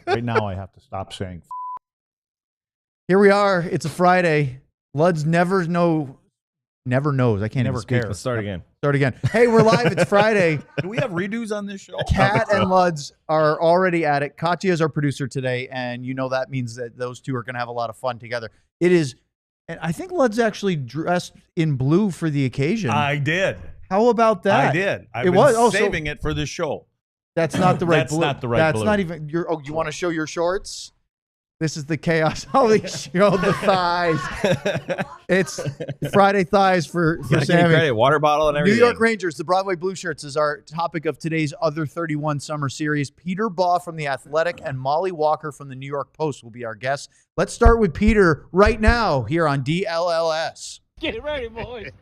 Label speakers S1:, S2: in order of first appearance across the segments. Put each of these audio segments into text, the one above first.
S1: Right now, I have to stop saying.
S2: Here we are. It's a Friday. Luds never knows. I can't
S1: Never
S2: even speak.
S1: care.
S3: Let's start again.
S2: Start again. Hey, we're live. It's Friday.
S1: Do we have redos on this show?
S2: Kat and Luds are already at it. Katya is our producer today, and you know that means that those two are going to have a lot of fun together. It is, and I think Luds actually dressed in blue for the occasion.
S1: I did.
S2: How about that?
S1: I did. I
S2: It
S1: was
S2: was-
S1: saving it for this show.
S2: That's not the right
S1: That's
S2: blue.
S1: not the right
S2: That's
S1: blue.
S2: not even your. Oh, you want to show your shorts? This is the chaos. Holy show the thighs. It's Friday thighs for
S3: Gotta give me
S2: Sammy.
S3: credit, water bottle and
S2: New
S3: everything.
S2: York Rangers, the Broadway Blueshirts is our topic of today's Other 31 Summer Series. Peter Baugh from The Athletic and Mollie Walker from the New York Post will be our guests. Let's start with Peter right now here on DLLS.
S4: Get ready, boys.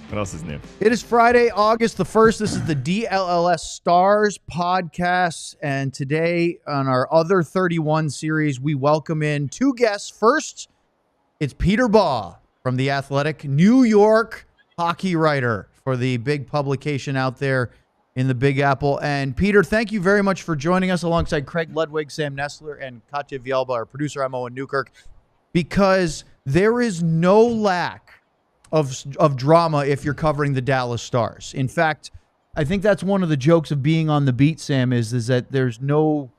S3: What else is new?
S2: It is Friday, August the 1st. This is the DLLS Stars podcast. And today on our Other 31 series, we welcome in two guests. First, it's Peter Baugh from The Athletic, New York hockey writer for the big publication out there in the Big Apple. And Peter, thank you very much for joining us alongside Craig Ludwig, Sam Nestler, and Katya Vielba, our producer. I'm Owen Newkirk, because there is no lack of drama if you're covering the Dallas Stars. In fact, I think that's one of the jokes of being on the beat, Sam, is that there's no,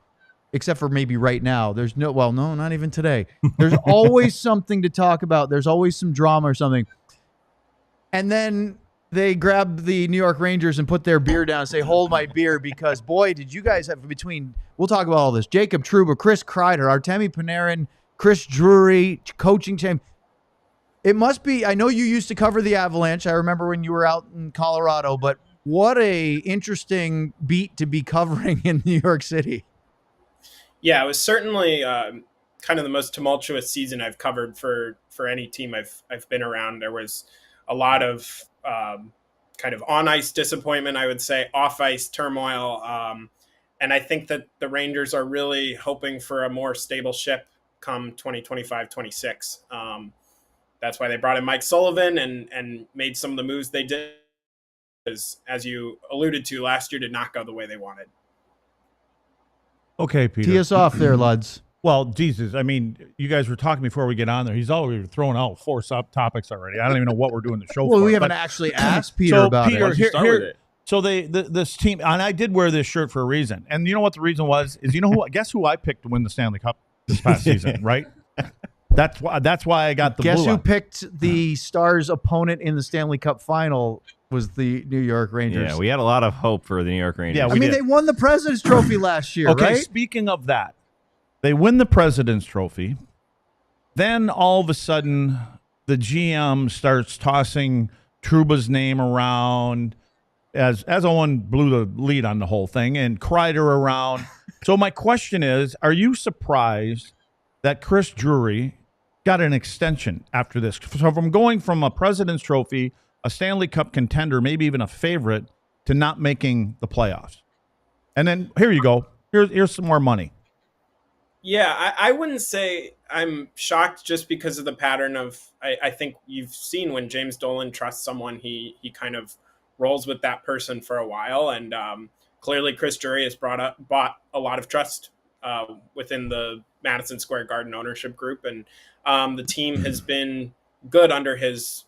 S2: except for maybe right now, there's no, well, no, not even today. There's always something to talk about. There's always some drama or something. And then they grab the New York Rangers and put their beer down and say, hold my beer, because, boy, did you guys have between, we'll talk about all this, Jacob Trouba, Chris Kreider, Artemi Panarin, Chris Drury, coaching team. It must be, I know you used to cover the Avalanche. I remember when you were out in Colorado, but what a interesting beat to be covering in New York City.
S5: Yeah, it was certainly kind of the most tumultuous season I've covered for any team I've been around. There was a lot of kind of on-ice disappointment, I would say, off-ice turmoil. And I think that the Rangers are really hoping for a more stable ship come 2025-26. That's why they brought in Mike Sullivan and made some of the moves they did. As you alluded to, last year did not go the way they wanted.
S1: Okay, Peter.
S2: Tee us off there, Luds.
S1: Well, Jesus, I mean, you guys were talking before we get on there. He's already throwing out 4 sub-topics already. I don't even know what we're doing the show
S2: Well,
S1: for.
S2: we haven't
S1: but-
S2: actually asked Peter
S1: So,
S2: about
S1: Peter,
S2: it.
S3: Here- start with it.
S1: So this team, and I did wear this shirt for a reason. And you know what the reason was? Is guess who I picked to win the Stanley Cup this past season, right? That's why I got the
S2: Guess
S1: blue
S2: who
S1: one.
S2: picked the Stars' opponent in the Stanley Cup final was the New York Rangers.
S3: Yeah, we had a lot of hope for the New York Rangers.
S1: Yeah,
S2: I
S1: we
S2: mean,
S1: did.
S2: they won the President's Trophy last year,
S1: Okay,
S2: right?
S1: speaking of that, they win the President's Trophy. Then all of a sudden, the GM starts tossing Trouba's name around as Owen blew the lead on the whole thing, and Kreider around. So my question is, are you surprised that Chris Drury got an extension after this? So from going from a President's Trophy, a Stanley Cup contender, maybe even a favorite, to not making the playoffs. And then here you go. Here's some more money.
S5: Yeah, I wouldn't say I'm shocked just because of the pattern of, I think you've seen when James Dolan trusts someone, he kind of rolls with that person for a while. And clearly Chris Drury has bought a lot of trust within the Madison Square Garden ownership group. And the team has been good under his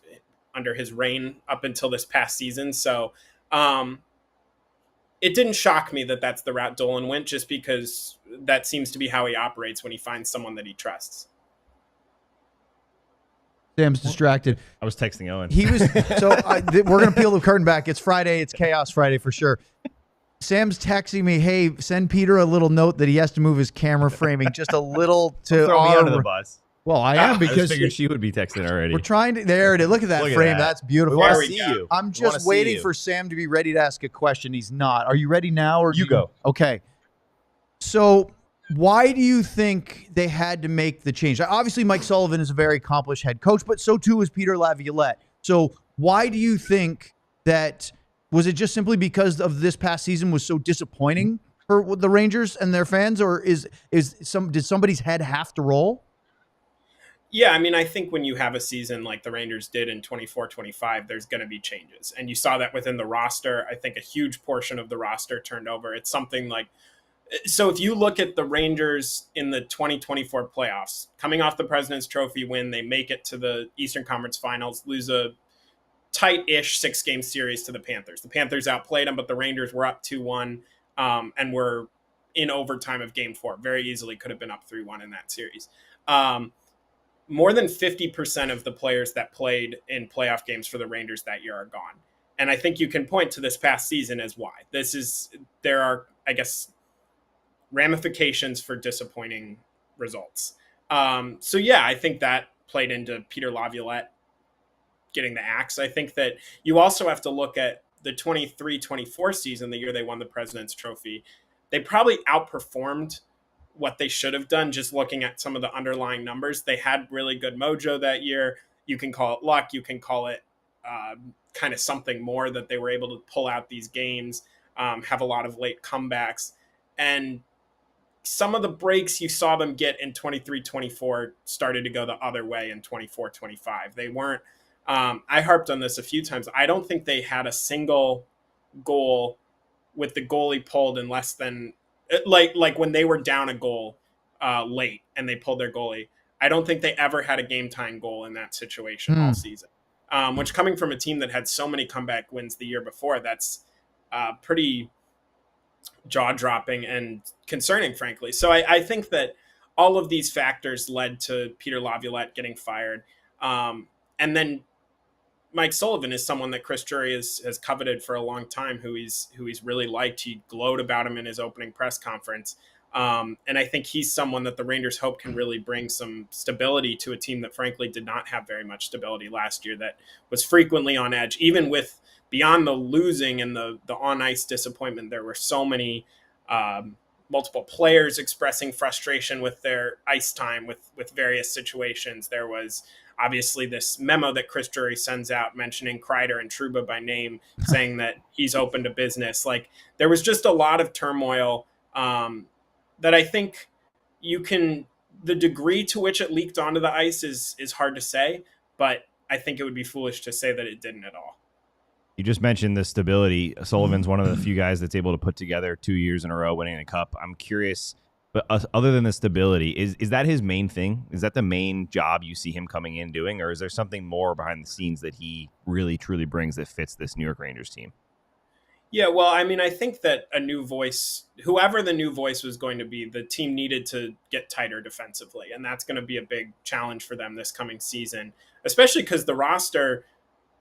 S5: reign up until this past season. So it didn't shock me that that's the route Dolan went, just because that seems to be how he operates when he finds someone that he trusts.
S2: Sam's distracted.
S3: I was texting Owen.
S2: He was so we're gonna peel the curtain back. It's Friday. It's Chaos Friday for sure. Sam's texting me, "Hey, send Peter a little note that he has to move his camera framing just a little to
S3: Throw me
S2: our."
S3: under the bus.
S2: Well, I am
S3: I
S2: because
S3: just figured she would be texting already.
S2: we're trying to. There it is. Look at that
S3: Look at
S2: frame.
S3: that.
S2: That's beautiful.
S3: We want
S5: There
S3: to
S5: we
S3: see
S5: go.
S3: you.
S2: I'm
S3: We wanna
S2: just
S3: see
S2: waiting
S3: you.
S2: for Sam to be ready to ask a question. He's not. Are you ready now? Or
S3: You go.
S2: Okay. So why do you think they had to make the change? Obviously, Mike Sullivan is a very accomplished head coach, but so too is Peter Laviolette. So why do you think that? Was it just simply because of this past season was so disappointing for the Rangers and their fans, or did somebody's head have to roll?
S5: Yeah, I mean, I think when you have a season like the Rangers did in 24-25, there's going to be changes. And you saw that within the roster. I think a huge portion of the roster turned over. It's something like, so if you look at the Rangers in the 2024 playoffs, coming off the President's Trophy win, they make it to the Eastern Conference Finals, lose a tight-ish 6-game series to the Panthers. The Panthers outplayed them, but the Rangers were up 2-1 and were in overtime of Game 4. Very easily could have been up 3-1 in that series. More than 50% of the players that played in playoff games for the Rangers that year are gone. And I think you can point to this past season as why. There are, I guess, ramifications for disappointing results. So yeah, I think that played into Peter Laviolette getting the axe. I think that you also have to look at the 23-24 season, the year they won the President's Trophy. They probably outperformed what they should have done, just looking at some of the underlying numbers. They had really good mojo that year. You can call it luck. You can call it kind of something more, that they were able to pull out these games, have a lot of late comebacks. And some of the breaks you saw them get in 23-24 started to go the other way in 24-25. They weren't, I harped on this a few times. I don't think they had a single goal with the goalie pulled in less than, like when they were down a goal late and they pulled their goalie. I don't think they ever had a game-tying goal in that situation all season. Which, coming from a team that had so many comeback wins the year before, that's pretty jaw-dropping and concerning, frankly. So I think that all of these factors led to Peter Laviolette getting fired. And then Mike Sullivan is someone that Chris Drury has coveted for a long time, who he's really liked. He glowed about him in his opening press conference. And I think he's someone that the Rangers hope can really bring some stability to a team that frankly did not have very much stability last year, that was frequently on edge. Even with beyond the losing and the on-ice disappointment, there were so many multiple players expressing frustration with their ice time with various situations. There was obviously this memo that Chris Drury sends out mentioning Kreider and Trouba by name, saying that he's open to business. Like, there was just a lot of turmoil that I think the degree to which it leaked onto the ice is hard to say, but I think it would be foolish to say that it didn't at all.
S3: You just mentioned the stability. Sullivan's one of the few guys that's able to put together 2 years in a row winning a cup. I'm curious, but other than the stability, is that his main thing? Is that the main job you see him coming in doing, or is there something more behind the scenes that he really truly brings that fits this New York Rangers team?
S5: Yeah, well, I mean, I think that a new voice, whoever the new voice was going to be, the team needed to get tighter defensively, and that's going to be a big challenge for them this coming season, especially because the roster,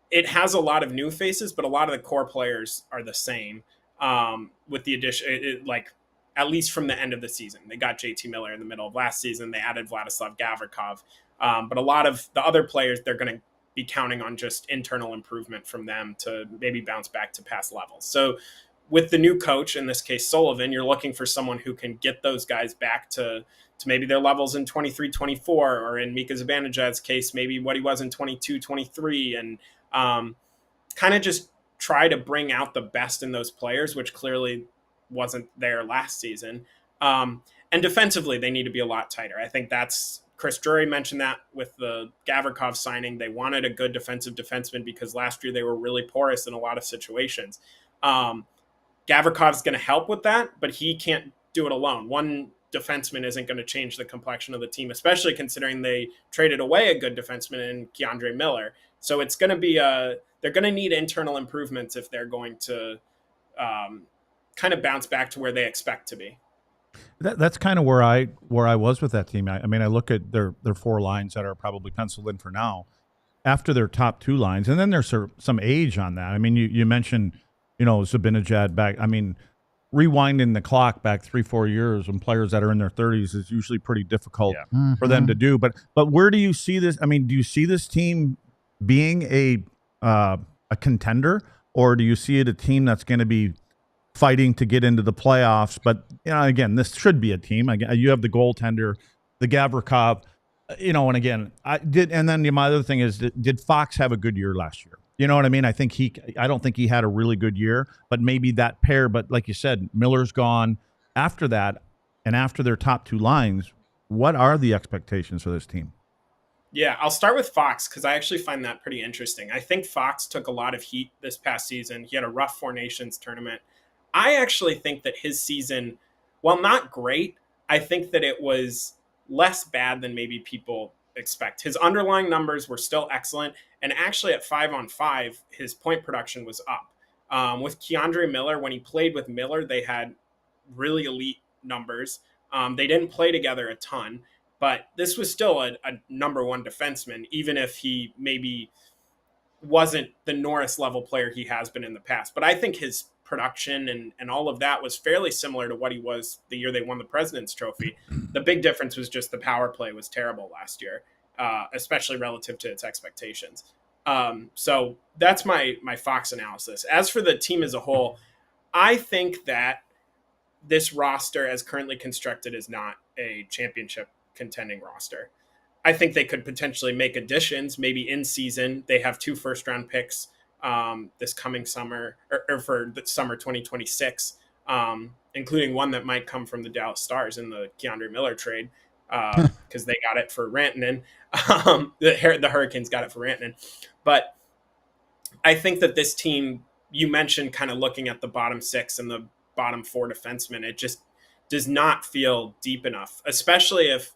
S5: it has a lot of new faces, but a lot of the core players are the same, with the addition, like, at least from the end of the season. They got JT Miller in the middle of last season. They added Vladislav Gavrikov. But a lot of the other players, they're going to be counting on just internal improvement from them to maybe bounce back to past levels. So with the new coach, in this case Sullivan, you're looking for someone who can get those guys back to maybe their levels in 23-24, or in Mika Zibanejad's case, maybe what he was in 22-23, and kind of just try to bring out the best in those players, which clearly wasn't there last season. And defensively, they need to be a lot tighter. I think that's, Chris Drury mentioned that with the Gavrikov signing. They wanted a good defensive defenseman because last year they were really porous in a lot of situations. Gavrikov's going to help with that, but he can't do it alone. One defenseman isn't going to change the complexion of the team, especially considering they traded away a good defenseman in Keandre Miller. So it's going to be they're going to need internal improvements if they're going to kind of bounce back to where they expect to be.
S1: That's kind of where I was with that team. I mean, I look at their 4 lines that are probably penciled in for now, after their top 2 lines, and then there's some age on that. I mean, you mentioned, Zibanejad back. I mean, rewinding the clock back 3-4 years when players that are in their 30s is usually pretty difficult for them to do. But where do you see this? I mean, do you see this team being a contender, or do you see it a team that's going to be fighting to get into the playoffs? But again, this should be a team. You have the goaltender, the Gavrikov, and again, and then my other thing is, did Fox have a good year last year? You know what I mean? I don't think he had a really good year, but maybe that pair. But like you said, Miller's gone. After that, and after their top two lines, what are the expectations for this team?
S5: Yeah, I'll start with Fox because I actually find that pretty interesting. I think Fox took a lot of heat this past season. He had a rough Four Nations tournament. I actually think that his season, while not great, I think that it was less bad than maybe people expect. His underlying numbers were still excellent. And actually at 5-on-5, his point production was up. With Keandre Miller, when he played with Miller, they had really elite numbers. They didn't play together a ton, but this was still a number one defenseman, even if he maybe wasn't the Norris level player he has been in the past. But I think his production and all of that was fairly similar to what he was the year they won the President's Trophy. The big difference was just the power play was terrible last year, especially relative to its expectations. So that's my Fox analysis. As for the team as a whole, I think that this roster as currently constructed is not a championship contending roster. I think they could potentially make additions, maybe in season. They have 2 first-round picks this coming summer, or for the summer 2026, including one that might come from the Dallas Stars in the Keandre Miller trade, because they got it for Rantanen. The Hurricanes got it for Rantanen. But I think that this team, you mentioned kind of looking at the bottom 6 and the bottom 4 defensemen, it just does not feel deep enough, especially if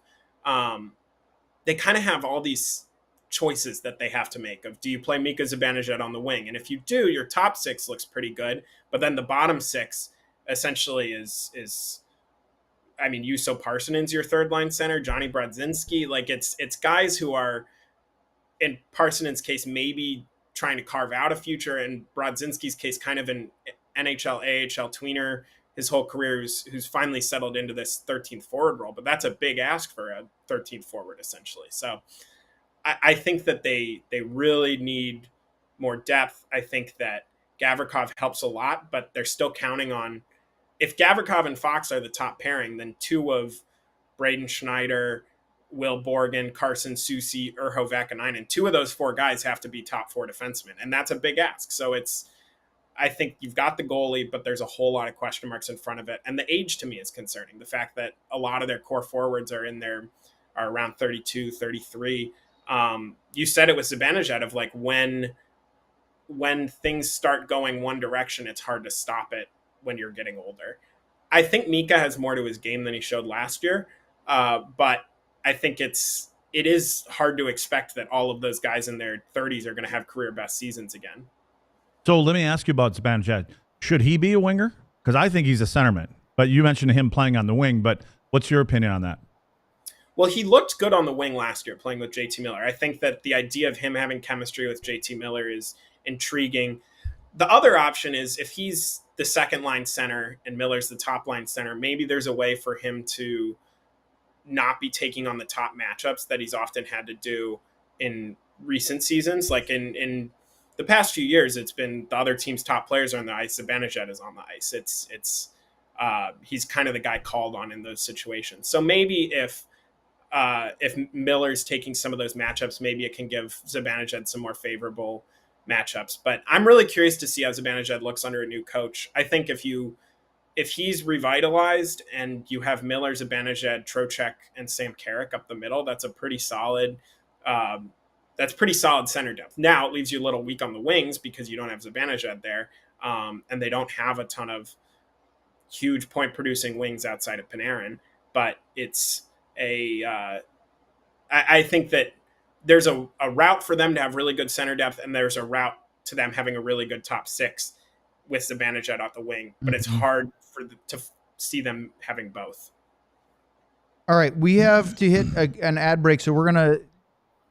S5: they kind of have all these choices that they have to make of, do you play Mika Zibanejad on the wing? And if you do, your top 6 looks pretty good, but then the bottom 6 essentially is I mean, Juuso Parsonen's your third line center, Johnny Brodzinski, like it's guys who are, in Parsonen's case, maybe trying to carve out a future, and Brodzinski's case, kind of an NHL, AHL tweener his whole career, who's finally settled into this 13th forward role, but that's a big ask for a 13th forward, essentially. So I think that they really need more depth. I think that Gavrikov helps a lot, but they're still counting on, if Gavrikov and Fox are the top pairing, then 2 of Braden Schneider, Will Borgen, Carson Soucy, Urho Vakanainen, 2 of those 4 guys have to be top 4 defensemen, and that's a big ask. So I think you've got the goalie, but there's a whole lot of question marks in front of it. And the age to me is concerning. The fact that a lot of their core forwards are around 32, 33. You said it was Zibanejad of like when things start going one direction, it's hard to stop it when you're getting older. I think Mika has more to his game than he showed last year. But I think it is hard to expect that all of those guys in their 30s are going to have career best seasons again.
S1: So let me ask you about Zibanejad. Should he be a winger? Because I think he's a centerman. But you mentioned him playing on the wing. But what's your opinion on that?
S5: Well, he looked good on the wing last year playing with JT Miller. I think that the idea of him having chemistry with JT Miller is intriguing. The other option is if he's the second line center and Miller's the top line center, maybe there's a way for him to not be taking on the top matchups that he's often had to do in recent seasons. Like in the past few years, it's been the other team's top players are on the ice. Zibanejad is on the ice. He's kind of the guy called on in those situations. So maybe if Miller's taking some of those matchups, maybe it can give Zibanejad some more favorable matchups. But I'm really curious to see how Zibanejad looks under a new coach. I think if he's revitalized and you have Miller, Zibanejad, Trocheck, and Sam Carrick up the middle, that's pretty solid center depth. Now it leaves you a little weak on the wings because you don't have Zibanejad there, and they don't have a ton of huge point producing wings outside of Panarin. But it's I think that there's a route for them to have really good center depth, and there's a route to them having a really good top 6 with Zibanejad out the wing. But it's hard to see them having both.
S2: All right, we have to hit an ad break, so we're going to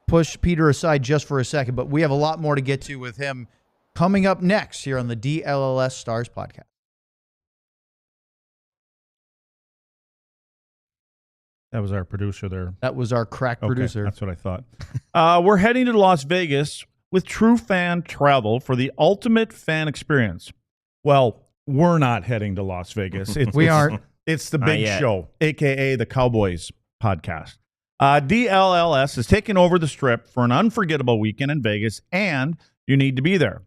S2: push Peter aside just for a second, but we have a lot more to get to with him coming up next here on the DLLS Stars podcast.
S1: That was our producer there.
S2: That was our crack producer.
S1: That's what I thought. We're heading to Las Vegas with True Fan Travel for the ultimate fan experience. Well, we're not heading to Las Vegas.
S2: We aren't.
S1: It's the big show, a.k.a. the Cowboys podcast. DLLS is taking over the Strip for an unforgettable weekend in Vegas, and you need to be there.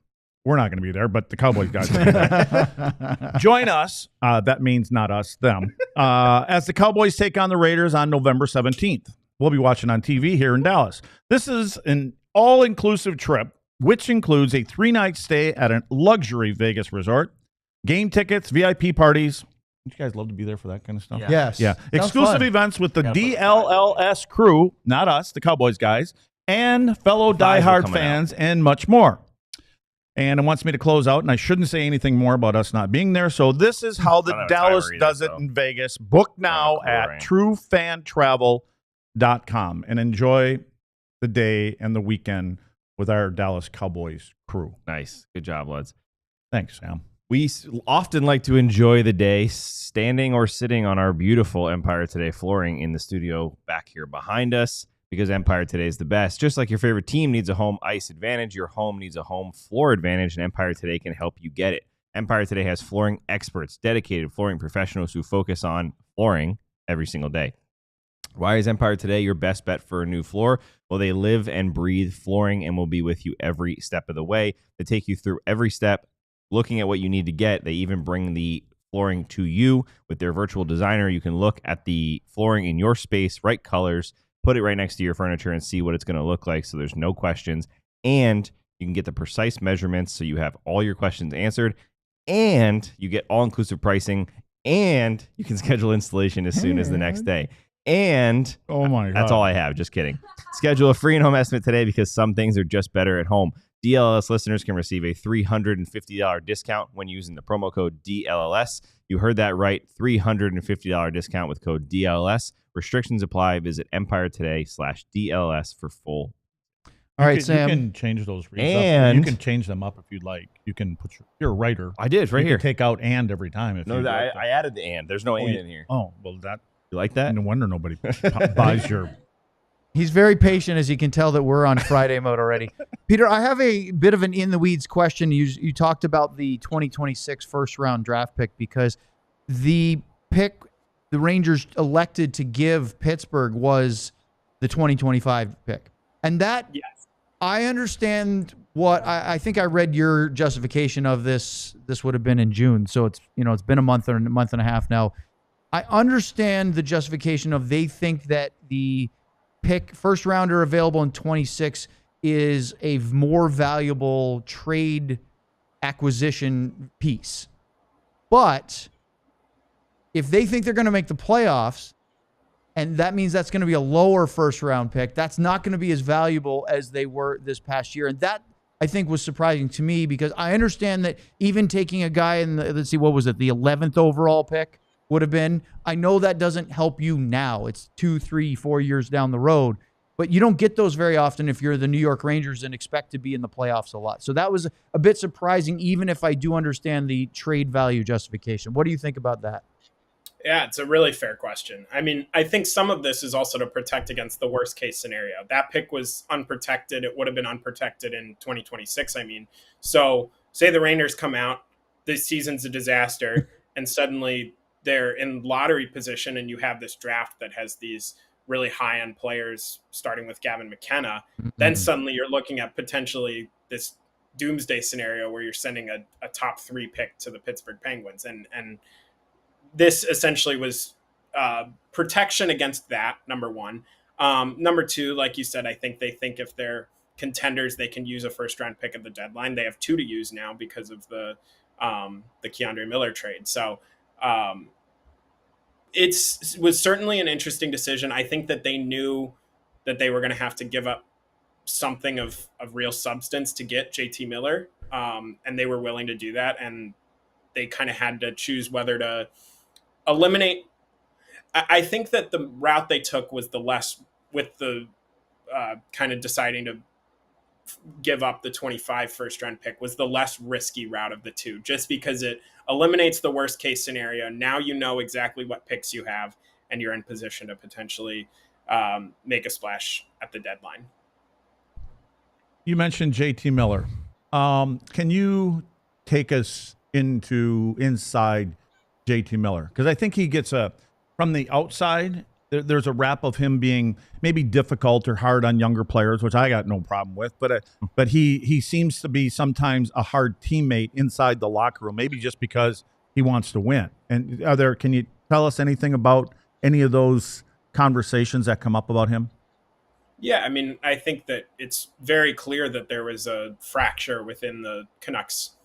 S1: We're not going to be there, but the Cowboys guys will be there. Join us. That means not us, them. As the Cowboys take on the Raiders on November 17th. We'll be watching on TV here in Dallas. This is an all-inclusive trip, which includes a 3-night stay at a luxury Vegas resort, game tickets, VIP parties. Don't you guys love to be there for that kind of stuff?
S2: Yeah. Yes.
S1: Yeah.
S2: Sounds
S1: Exclusive
S2: fun.
S1: events with the DLLS crew, not us, the Cowboys guys, and fellow diehard fans, and much more. And it wants me to close out, and I shouldn't say anything more about us not being there. So this is how the Dallas does it in Vegas. Book now at truefantravel.com and enjoy the day and the weekend with our Dallas Cowboys crew.
S3: Nice. Good job, lads.
S1: Thanks, Sam.
S3: We often like to enjoy the day standing or sitting on our beautiful Empire Today flooring in the studio back here behind us, because Empire Today is the best. Just like your favorite team needs a home ice advantage, your home needs a home floor advantage, and Empire Today can help you get it. Empire Today has flooring experts, dedicated flooring professionals who focus on flooring every single day. Why is Empire Today your best bet for a new floor? Well, they live and breathe flooring and will be with you every step of the way. They take you through every step, looking at what you need to get. They even bring the flooring to you with their virtual designer. You can look at the flooring in your space, right colors, put it right next to your furniture and see what it's going to look like, so there's no questions. And you can get the precise measurements so you have all your questions answered, and you get all-inclusive pricing, and you can schedule installation as soon as the next day. And
S1: oh my God,
S3: that's all I have. Just kidding. Schedule a free in-home estimate today, because some things are just better at home. DLLS listeners can receive a $350 discount when using the promo code DLLS. You heard that right. $350 discount with code DLLS. Restrictions apply. Visit EmpireToday/DLLS for full.
S2: All right, Sam.
S1: You can change those reads
S3: And
S1: up. You can change them up if you'd like. You can put you're a writer.
S3: I did right
S1: you
S3: here.
S1: Can take out and every time. If
S3: No,
S1: you
S3: I added the and. There's no and in here.
S1: Oh, well, that.
S3: You like that?
S1: No wonder nobody buys your.
S2: He's very patient, as you can tell that we're on Friday mode already. Peter, I have a bit of an in-the-weeds question. You talked about the 2026 first-round draft pick, because the pick the Rangers elected to give Pittsburgh was the 2025 pick. And that,
S5: Yes.
S2: I understand what, I think I read your justification of this. This would have been in June, so it's been a month and a half now. I understand the justification of they think that the first rounder available in 26 is a more valuable trade acquisition piece. But if they think they're going to make the playoffs, and that means that's going to be a lower first round pick, that's not going to be as valuable as they were this past year. And that, I think, was surprising to me, because I understand that even taking a guy in the, let's see, what was it, the 11th overall pick would have been, I know that doesn't help you now. It's 2, 3, 4 years down the road, but you don't get those very often if you're the New York Rangers and expect to be in the playoffs a lot. So that was a bit surprising, even if I do understand the trade value justification. What do you think about that?
S5: Yeah, it's a really fair question. I mean, I think some of this is also to protect against the worst case scenario. That pick was unprotected. It would have been unprotected in 2026. I mean, so say the Rangers come out, this season's a disaster, and suddenly they're in lottery position, and you have this draft that has these really high-end players, starting with Gavin McKenna. Mm-hmm. Then suddenly you're looking at potentially this doomsday scenario where you're sending a top 3 pick to the Pittsburgh Penguins. And this essentially was protection against that, number one. Number two, like you said, I think they think if they're contenders, they can use a first-round pick at the deadline. They have 2 to use now because of the Keandre Miller trade. So it was certainly an interesting decision. I think that they knew that they were going to have to give up something of real substance to get JT Miller, and they were willing to do that. And they kind of had to choose whether to eliminate. I think that the route they took was the less, with the kind of deciding to give up the 25 first round pick, was the less risky route of the two, just because it eliminates the worst case scenario. Now you know exactly what picks you have, and you're in position to potentially make a splash at the deadline.
S1: You mentioned JT Miller. Can you take us inside JT Miller? Because I think he gets from the outside, there's a rap of him being maybe difficult or hard on younger players, which I got no problem with. But he seems to be sometimes a hard teammate inside the locker room, maybe just because he wants to win. And can you tell us anything about any of those conversations that come up about him?
S5: Yeah, I mean, I think that it's very clear that there was a fracture within the Canucks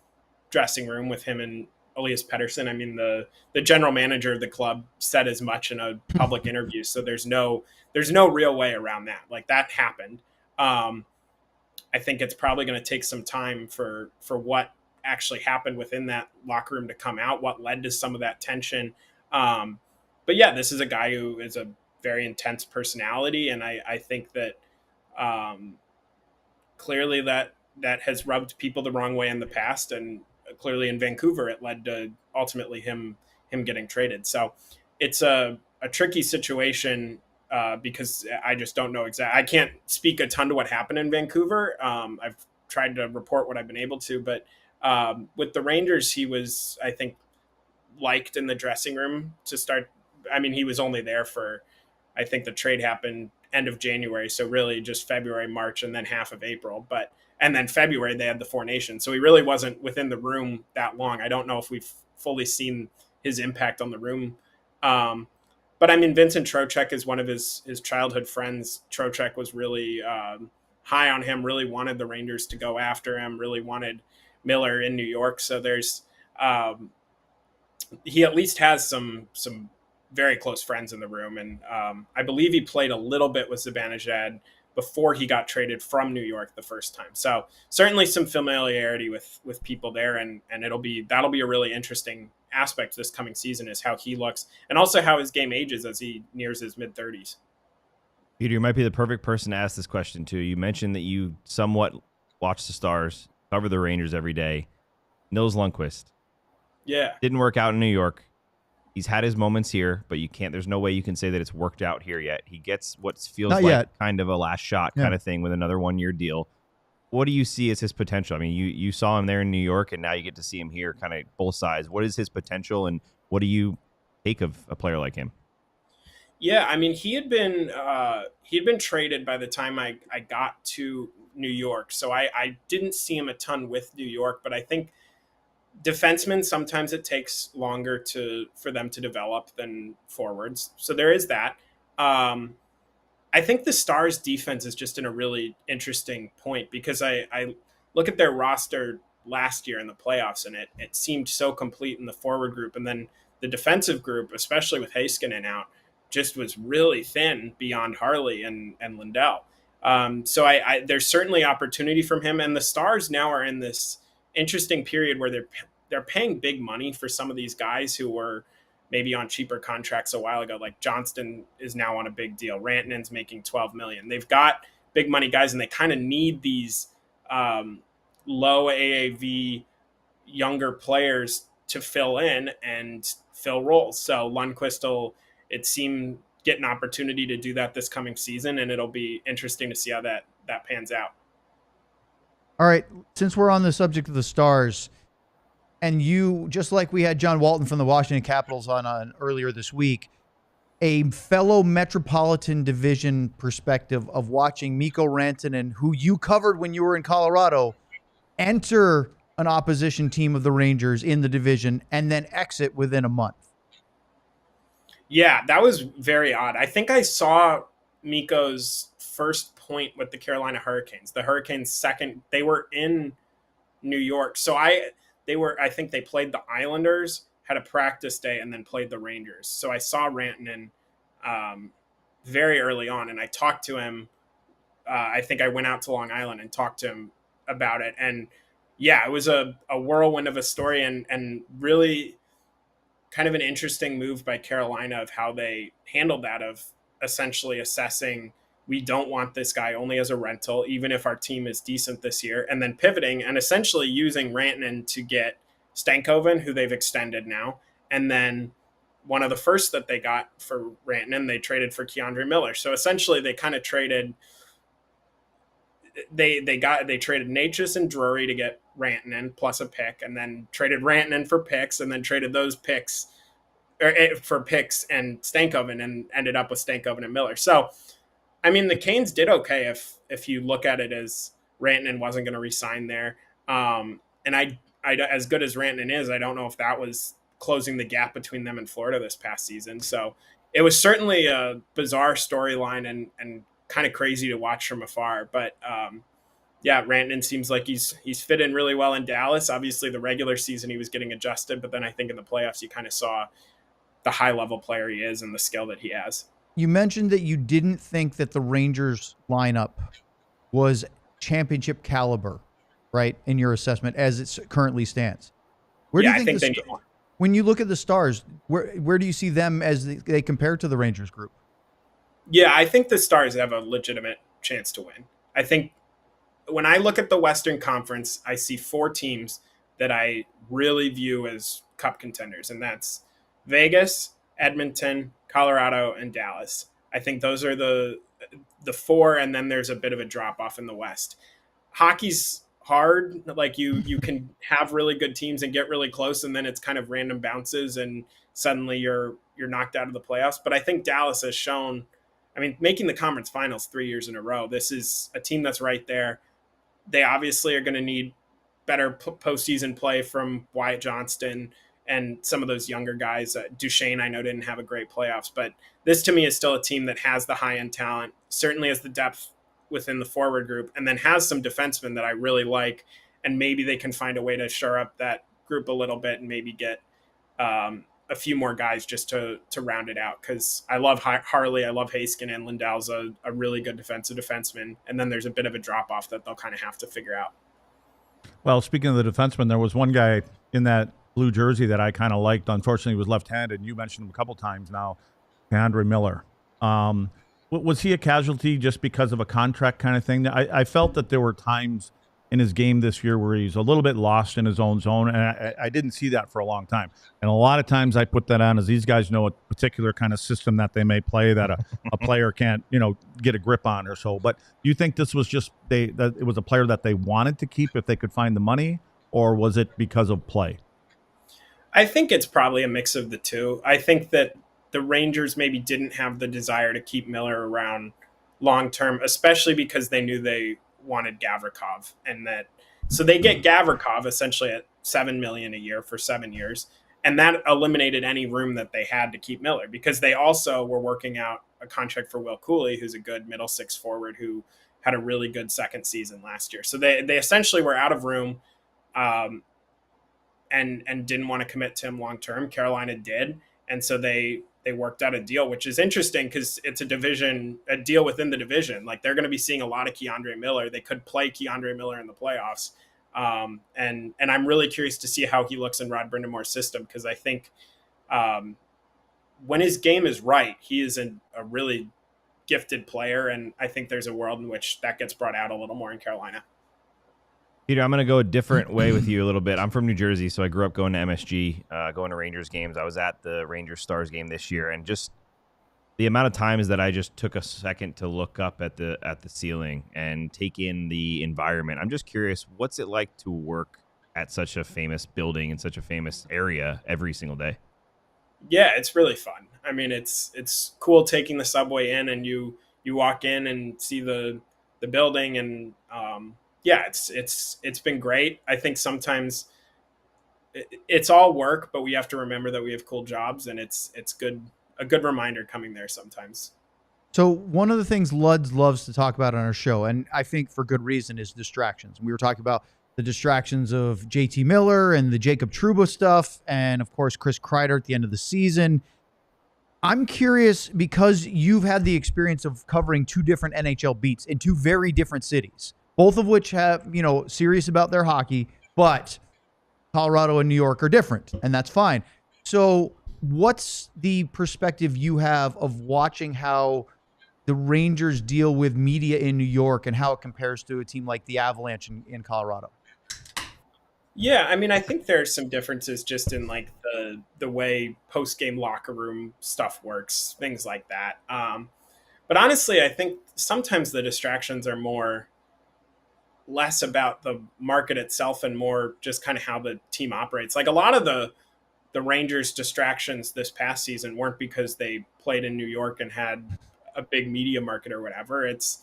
S5: dressing room with him and Elias Pettersson. I mean, the general manager of the club said as much in a public interview, so there's no real way around that. Like, that happened. I think it's probably going to take some time for what actually happened within that locker room to come out, what led to some of that tension. But yeah, this is a guy who is a very intense personality, and I think that clearly that has rubbed people the wrong way in the past, and clearly in Vancouver it led to ultimately him getting traded. So it's a tricky situation because I just don't know exactly. I can't speak a ton to what happened in Vancouver. I've tried to report what I've been able to, but with the Rangers, he was, I think, liked in the dressing room to start. I mean, he was only there for, I think the trade happened end of January. So really just February, March, and then half of April. And then February, they had the Four Nations. So he really wasn't within the room that long. I don't know if we've fully seen his impact on the room. But I mean, Vincent Trocheck is one of his childhood friends. Trocheck was really high on him, really wanted the Rangers to go after him, really wanted Miller in New York. So there's, he at least has some very close friends in the room. And I believe he played a little bit with Zibanejad before he got traded from New York the first time. So certainly some familiarity with people there. And that'll be a really interesting aspect this coming season, is how he looks and also how his game ages as he nears his mid-30s.
S3: Peter, you might be the perfect person to ask this question to. You mentioned that you somewhat watch the Stars, cover the Rangers every day. Nils Lundkvist.
S5: Yeah.
S3: Didn't work out in New York. He's had his moments here, but there's no way you can say that it's worked out here yet. He gets what feels
S2: Not
S3: like
S2: yet.
S3: kind of a last shot kind of thing with another 1-year deal. What do you see as his potential? I mean, you saw him there in New York, and now you get to see him here, kind of both sides. What is his potential, and what do you take of a player like him?
S5: Yeah, I mean, he had been traded by the time I got to New York, so I didn't see him a ton with New York, but I think defensemen, sometimes it takes longer for them to develop than forwards. So there is that. I think the Stars defense is just in a really interesting point because I look at their roster last year in the playoffs, and it seemed so complete in the forward group. And then the defensive group, especially with Heiskanen out, just was really thin beyond Harley and Lindell. So there's certainly opportunity from him. And the Stars now are in this interesting period where they're paying big money for some of these guys who were maybe on cheaper contracts a while ago. Like Johnston is now on a big deal. Rantanen's making $12 million. They've got big money guys, and they kind of need these low AAV younger players to fill in and fill roles. So Lundkvist will, it seemed, get an opportunity to do that this coming season, and it'll be interesting to see how that pans out.
S2: All right, since we're on the subject of the Stars, and you, just like we had John Walton from the Washington Capitals on earlier this week, a fellow Metropolitan Division perspective of watching Mikko Rantanen, who you covered when you were in Colorado, enter an opposition team of the Rangers in the division and then exit within a month.
S5: Yeah, that was very odd. I think I saw Mikko's first point with the Carolina Hurricanes. The Hurricanes second, they were in New York. So I think they played the Islanders, had a practice day, and then played the Rangers. So I saw Rantanen very early on, and I talked to him. I think I went out to Long Island and talked to him about it. And yeah, it was a whirlwind of a story, and really kind of an interesting move by Carolina of how they handled that, of essentially assessing, we don't want this guy only as a rental, even if our team is decent this year, and then pivoting and essentially using Rantanen to get Stankoven, who they've extended now, and then one of the first that they got for Rantanen, they traded for Keandre Miller. So essentially they kind of traded, they traded Natchez and Drury to get Rantanen plus a pick, and then traded Rantanen for picks, and then traded those picks for picks and Stankoven, and ended up with Stankoven and Miller. So, I mean, the Canes did okay if you look at it as Rantanen wasn't going to re-sign there. And I as good as Rantanen is, I don't know if that was closing the gap between them and Florida this past season. So it was certainly a bizarre storyline and kind of crazy to watch from afar. But yeah, Rantanen seems like he's fit in really well in Dallas. Obviously, the regular season he was getting adjusted, but then I think in the playoffs you kind of saw the high-level player he is and the skill that he has.
S2: You mentioned that you didn't think that the Rangers lineup was championship caliber, right, in your assessment as it currently stands. Where do you think
S5: they need more.
S2: When you look at the Stars, where do you see them as they compare to the Rangers group?
S5: Yeah, I think the Stars have a legitimate chance to win. I think when I look at the Western Conference, I see 4 teams that I really view as cup contenders, and that's Vegas, Edmonton, Colorado, and Dallas. I think those are the 4, and then there's a bit of a drop-off in the West. Hockey's hard. Like you can have really good teams and get really close, and then it's kind of random bounces, and suddenly you're knocked out of the playoffs. But I think Dallas has shown, I mean, making the conference finals 3 years in a row, this is a team that's right there. They obviously are going to need better postseason play from Wyatt Johnston and some of those younger guys. Duchesne, I know, didn't have a great playoffs, but this to me is still a team that has the high-end talent, certainly has the depth within the forward group, and then has some defensemen that I really like, and maybe they can find a way to shore up that group a little bit and maybe get a few more guys just to round it out, because I love Harley, I love Haskin, and Lindell's a really good defenseman, and then there's a bit of a drop-off that they'll kind of have to figure out.
S1: Well, speaking of the defenseman, there was one guy in that blue jersey that I kind of liked. Unfortunately, he was left-handed. You mentioned him a couple times now, Keandre Miller. Was he a casualty just because of a contract kind of thing? I felt that there were times in his game this year where he's a little bit lost in his own zone, and I didn't see that for a long time. And a lot of times I put that on as these guys know a particular kind of system that they may play that a player can't, get a grip on or so. But do you think this was just that it was a player that they wanted to keep if they could find the money, or was it because of play?
S5: I think it's probably a mix of the two. I think that the Rangers maybe didn't have the desire to keep Miller around long term, especially because they knew they wanted Gavrikov, so they get Gavrikov essentially at $7 million a year for 7 years, and that eliminated any room that they had to keep Miller, because they also were working out a contract for Will Cooley, who's a good middle six forward who had a really good second season last year. So they essentially were out of room, and didn't want to commit to him long term. Carolina did, and so they worked out a deal, which is interesting because it's a deal within the division. Like, they're going to be seeing a lot of Keandre Miller. They could play Keandre Miller in the playoffs. And I'm really curious to see how he looks in Rod Brindamore's system, because I think when his game is right, he is a really gifted player. And I think there's a world in which that gets brought out a little more in Carolina.
S3: Peter, I'm going to go a different way with you a little bit. I'm from New Jersey, so I grew up going to MSG, going to Rangers games. I was at the Rangers Stars game this year, and just the amount of times that I just took a second to look up at the ceiling and take in the environment. I'm just curious, what's it like to work at such a famous building in such a famous area every single day? Yeah,
S5: it's really fun. I mean, it's cool taking the subway in, and you walk in and see the building, and yeah, it's been great. I think sometimes it's all work, but we have to remember that we have cool jobs, and it's a good reminder coming there sometimes.
S2: So one of the things Luds loves to talk about on our show, and I think for good reason, is distractions. We were talking about the distractions of JT Miller and the Jacob Trouba stuff, and of course Chris Kreider at the end of the season. I'm curious, because you've had the experience of covering 2 different NHL beats in 2 very different cities, both of which have, serious about their hockey, but Colorado and New York are different, and that's fine. So what's the perspective you have of watching how the Rangers deal with media in New York and how it compares to a team like the Avalanche in Colorado?
S5: Yeah, I mean, I think there are some differences just in like the way post game locker room stuff works, things like that. But honestly, I think sometimes the distractions are less about the market itself and more just kind of how the team operates. Like a lot of the Rangers' distractions this past season weren't because they played in New York and had a big media market or whatever. It's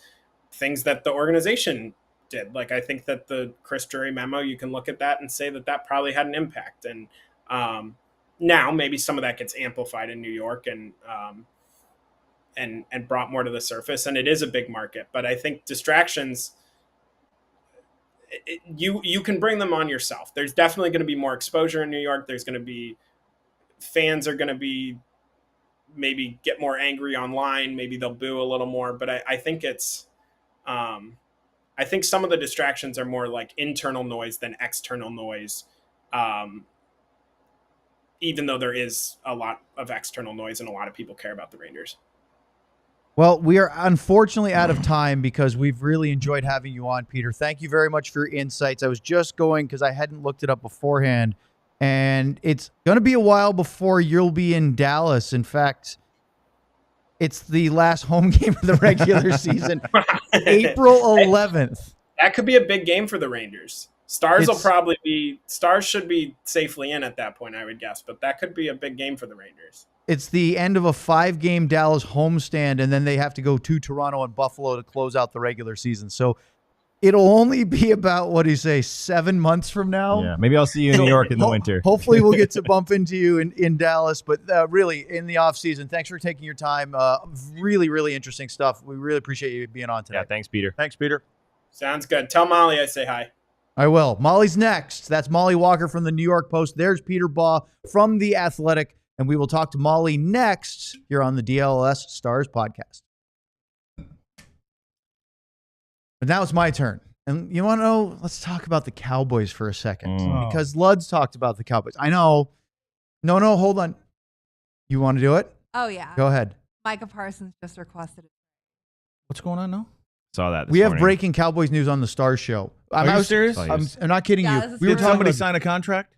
S5: things that the organization did. Like I think that the Chris Drury memo, you can look at that and say that probably had an impact. And now maybe some of that gets amplified in New York and brought more to the surface. And it is a big market, but I think distractions, you can bring them on yourself. There's definitely going to be more exposure in New York. There's going to be fans are going to be maybe get more angry online. Maybe they'll boo a little more, but I think it's, I think some of the distractions are more like internal noise than external noise. Even though there is a lot of external noise and a lot of people care about the Rangers.
S2: Well, we are unfortunately out of time because we've really enjoyed having you on, Peter. Thank you very much for your insights. I was just going because I hadn't looked it up beforehand, and it's going to be a while before you'll be in Dallas. In fact, it's the last home game of the regular season, April 11th.
S5: That could be a big game for the Rangers. Stars should be safely in at that point, I would guess, but that could be a big game for the Rangers.
S2: It's the end of a 5-game Dallas homestand, and then they have to go to Toronto and Buffalo to close out the regular season. So it'll only be about, 7 months from now?
S3: Yeah, maybe I'll see you in New York in the winter.
S2: Hopefully we'll get to bump into you in Dallas, but really, in the offseason, thanks for taking your time. Really, really interesting stuff. We really appreciate you being on today.
S3: Yeah, thanks, Peter.
S1: Thanks, Peter.
S5: Sounds good. Tell Mollie I say hi.
S2: I will. Mollie's next. That's Mollie Walker from the New York Post. There's Peter Baugh from The Athletic. And we will talk to Mollie next here on the DLS Stars podcast. But now it's my turn. And you want to know, let's talk about the Cowboys for a second. Because Luds talked about the Cowboys. I know. No, hold on. You want to do it?
S4: Oh, yeah.
S2: Go ahead.
S4: Micah Parsons just requested it.
S1: What's going on now?
S3: Saw that this
S2: We have
S3: morning.
S2: breaking Cowboys news on the Stars show.
S1: Are you serious?
S2: I'm not kidding
S4: Yeah,
S2: you.
S4: this is
S2: We were
S1: Did
S2: talking
S1: somebody
S2: about
S1: sign a contract?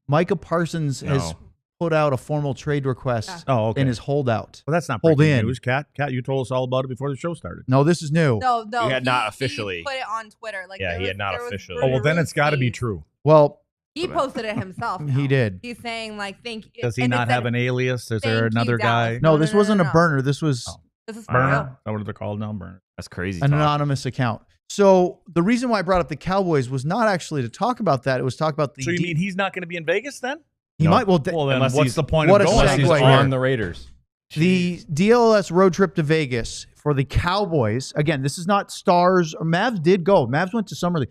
S2: Micah Parsons has put out a formal trade request in his holdout.
S1: Well, that's not
S2: Hold
S1: breaking
S2: in.
S1: news. Kat, you told us all about it before the show started.
S2: No, this is new.
S4: No.
S3: He had not officially.
S4: He put it on Twitter.
S3: He had not officially.
S1: Oh, well, then it's got to be true.
S2: Well,
S4: He posted it himself.
S2: he did.
S4: He's saying, thank you.
S1: Does he
S4: And it
S1: not
S4: said,
S1: have an alias? Is there
S4: "Thank you,
S1: another guy?
S4: Dallas."
S2: No, this wasn't a
S4: no.
S2: burner. This was
S4: This is for
S1: Burner?
S4: real.
S1: Is that what they're called now? Burner.
S3: That's crazy.
S2: an
S3: talk.
S2: anonymous account. So the reason why I brought up the Cowboys was not actually to talk about that. It was talk about the.
S1: So you mean he's not going to be in Vegas then?
S2: he
S3: No.
S2: might? Well,
S1: Well, then
S3: Unless
S1: what's
S3: he's-
S1: the point
S2: what
S1: of
S2: a
S1: going?
S3: Unless he's
S2: segue here.
S3: on the Raiders.
S2: the DLS road trip to Vegas for the Cowboys. Again, this is not Stars or Mavs. Did go. Mavs went to Summer League.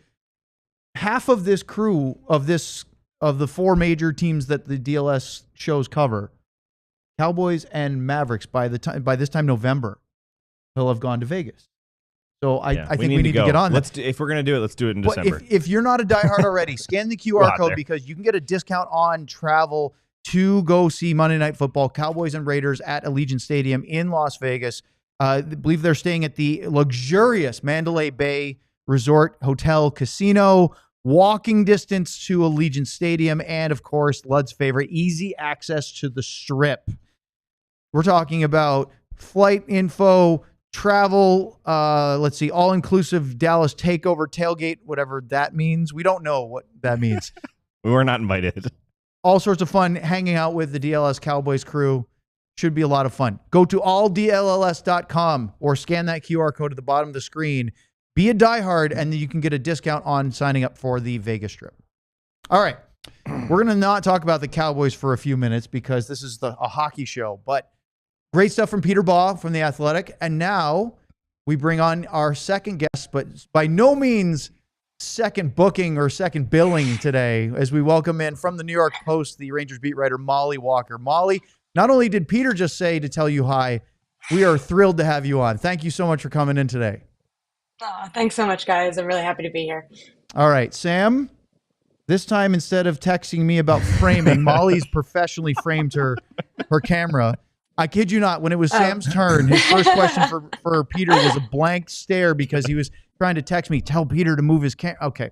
S2: Half of this crew of the 4 major teams that the DLS shows cover, Cowboys and Mavericks by this time November, will have gone to Vegas. So I think we need to get on that.
S3: If we're gonna do it, let's do it in
S2: But
S3: December.
S2: if you're not a diehard already, scan the QR
S3: We're out
S2: code
S3: there.
S2: because you can get a discount on travel to go see Monday Night Football, Cowboys and Raiders at Allegiant Stadium in Las Vegas. I believe they're staying at the luxurious Mandalay Bay Resort Hotel Casino, walking distance to Allegiant Stadium, and of course, Lud's favorite, easy access to the Strip. We're talking about flight info, travel, all-inclusive Dallas takeover, tailgate, whatever that means. We don't know what that means.
S3: we were not invited.
S2: All sorts of fun hanging out with the DLS Cowboys crew. Should be a lot of fun. Go to alldlls.com or scan that QR code at the bottom of the screen. Be a diehard, and then you can get a discount on signing up for the Vegas trip. All right. We're going to not talk about the Cowboys for a few minutes because this is a hockey show, but great stuff from Peter Baugh from The Athletic. And now we bring on our second guest, but by no means second booking or second billing today, as we welcome in from the New York Post, the Rangers beat writer, Mollie Walker. Mollie, not only did Peter just say to tell you hi, we are thrilled to have you on. Thank you so much for coming in today.
S6: Oh, thanks so much, guys. I'm really happy to be here.
S2: All right, Sam, this time instead of texting me about framing, Mollie's professionally framed her camera. I kid you not, when it was Sam's turn, his first question for Peter was a blank stare because he was trying to text me, tell Peter to move his camera. Okay.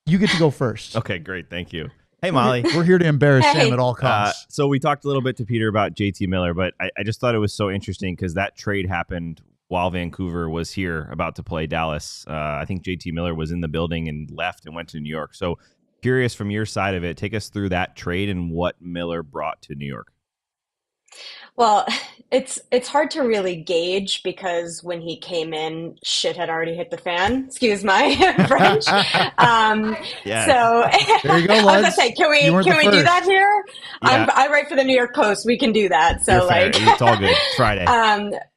S2: You get to go first.
S3: Okay, great. Thank you. Hey, Molly.
S2: We're here to embarrass
S6: Hey.
S2: Sam at all costs.
S3: So we talked a little bit to Peter about JT Miller, but I just thought it was so interesting because that trade happened while Vancouver was here about to play Dallas. I think JT Miller was in the building and left and went to New York. So curious from your side of it, take us through that trade and what Miller brought to New York.
S6: Well, it's hard to really gauge because when he came in, shit had already hit the fan. Excuse my French.
S3: Yes.
S6: So
S2: There you go,
S6: I was
S2: lads.
S6: gonna say, can we
S2: You weren't the
S6: do
S2: first.
S6: that here?
S3: Yeah.
S6: I write for the New York Post. We can do that. So
S3: You're fair.
S6: like,
S3: It's all good. It's Friday.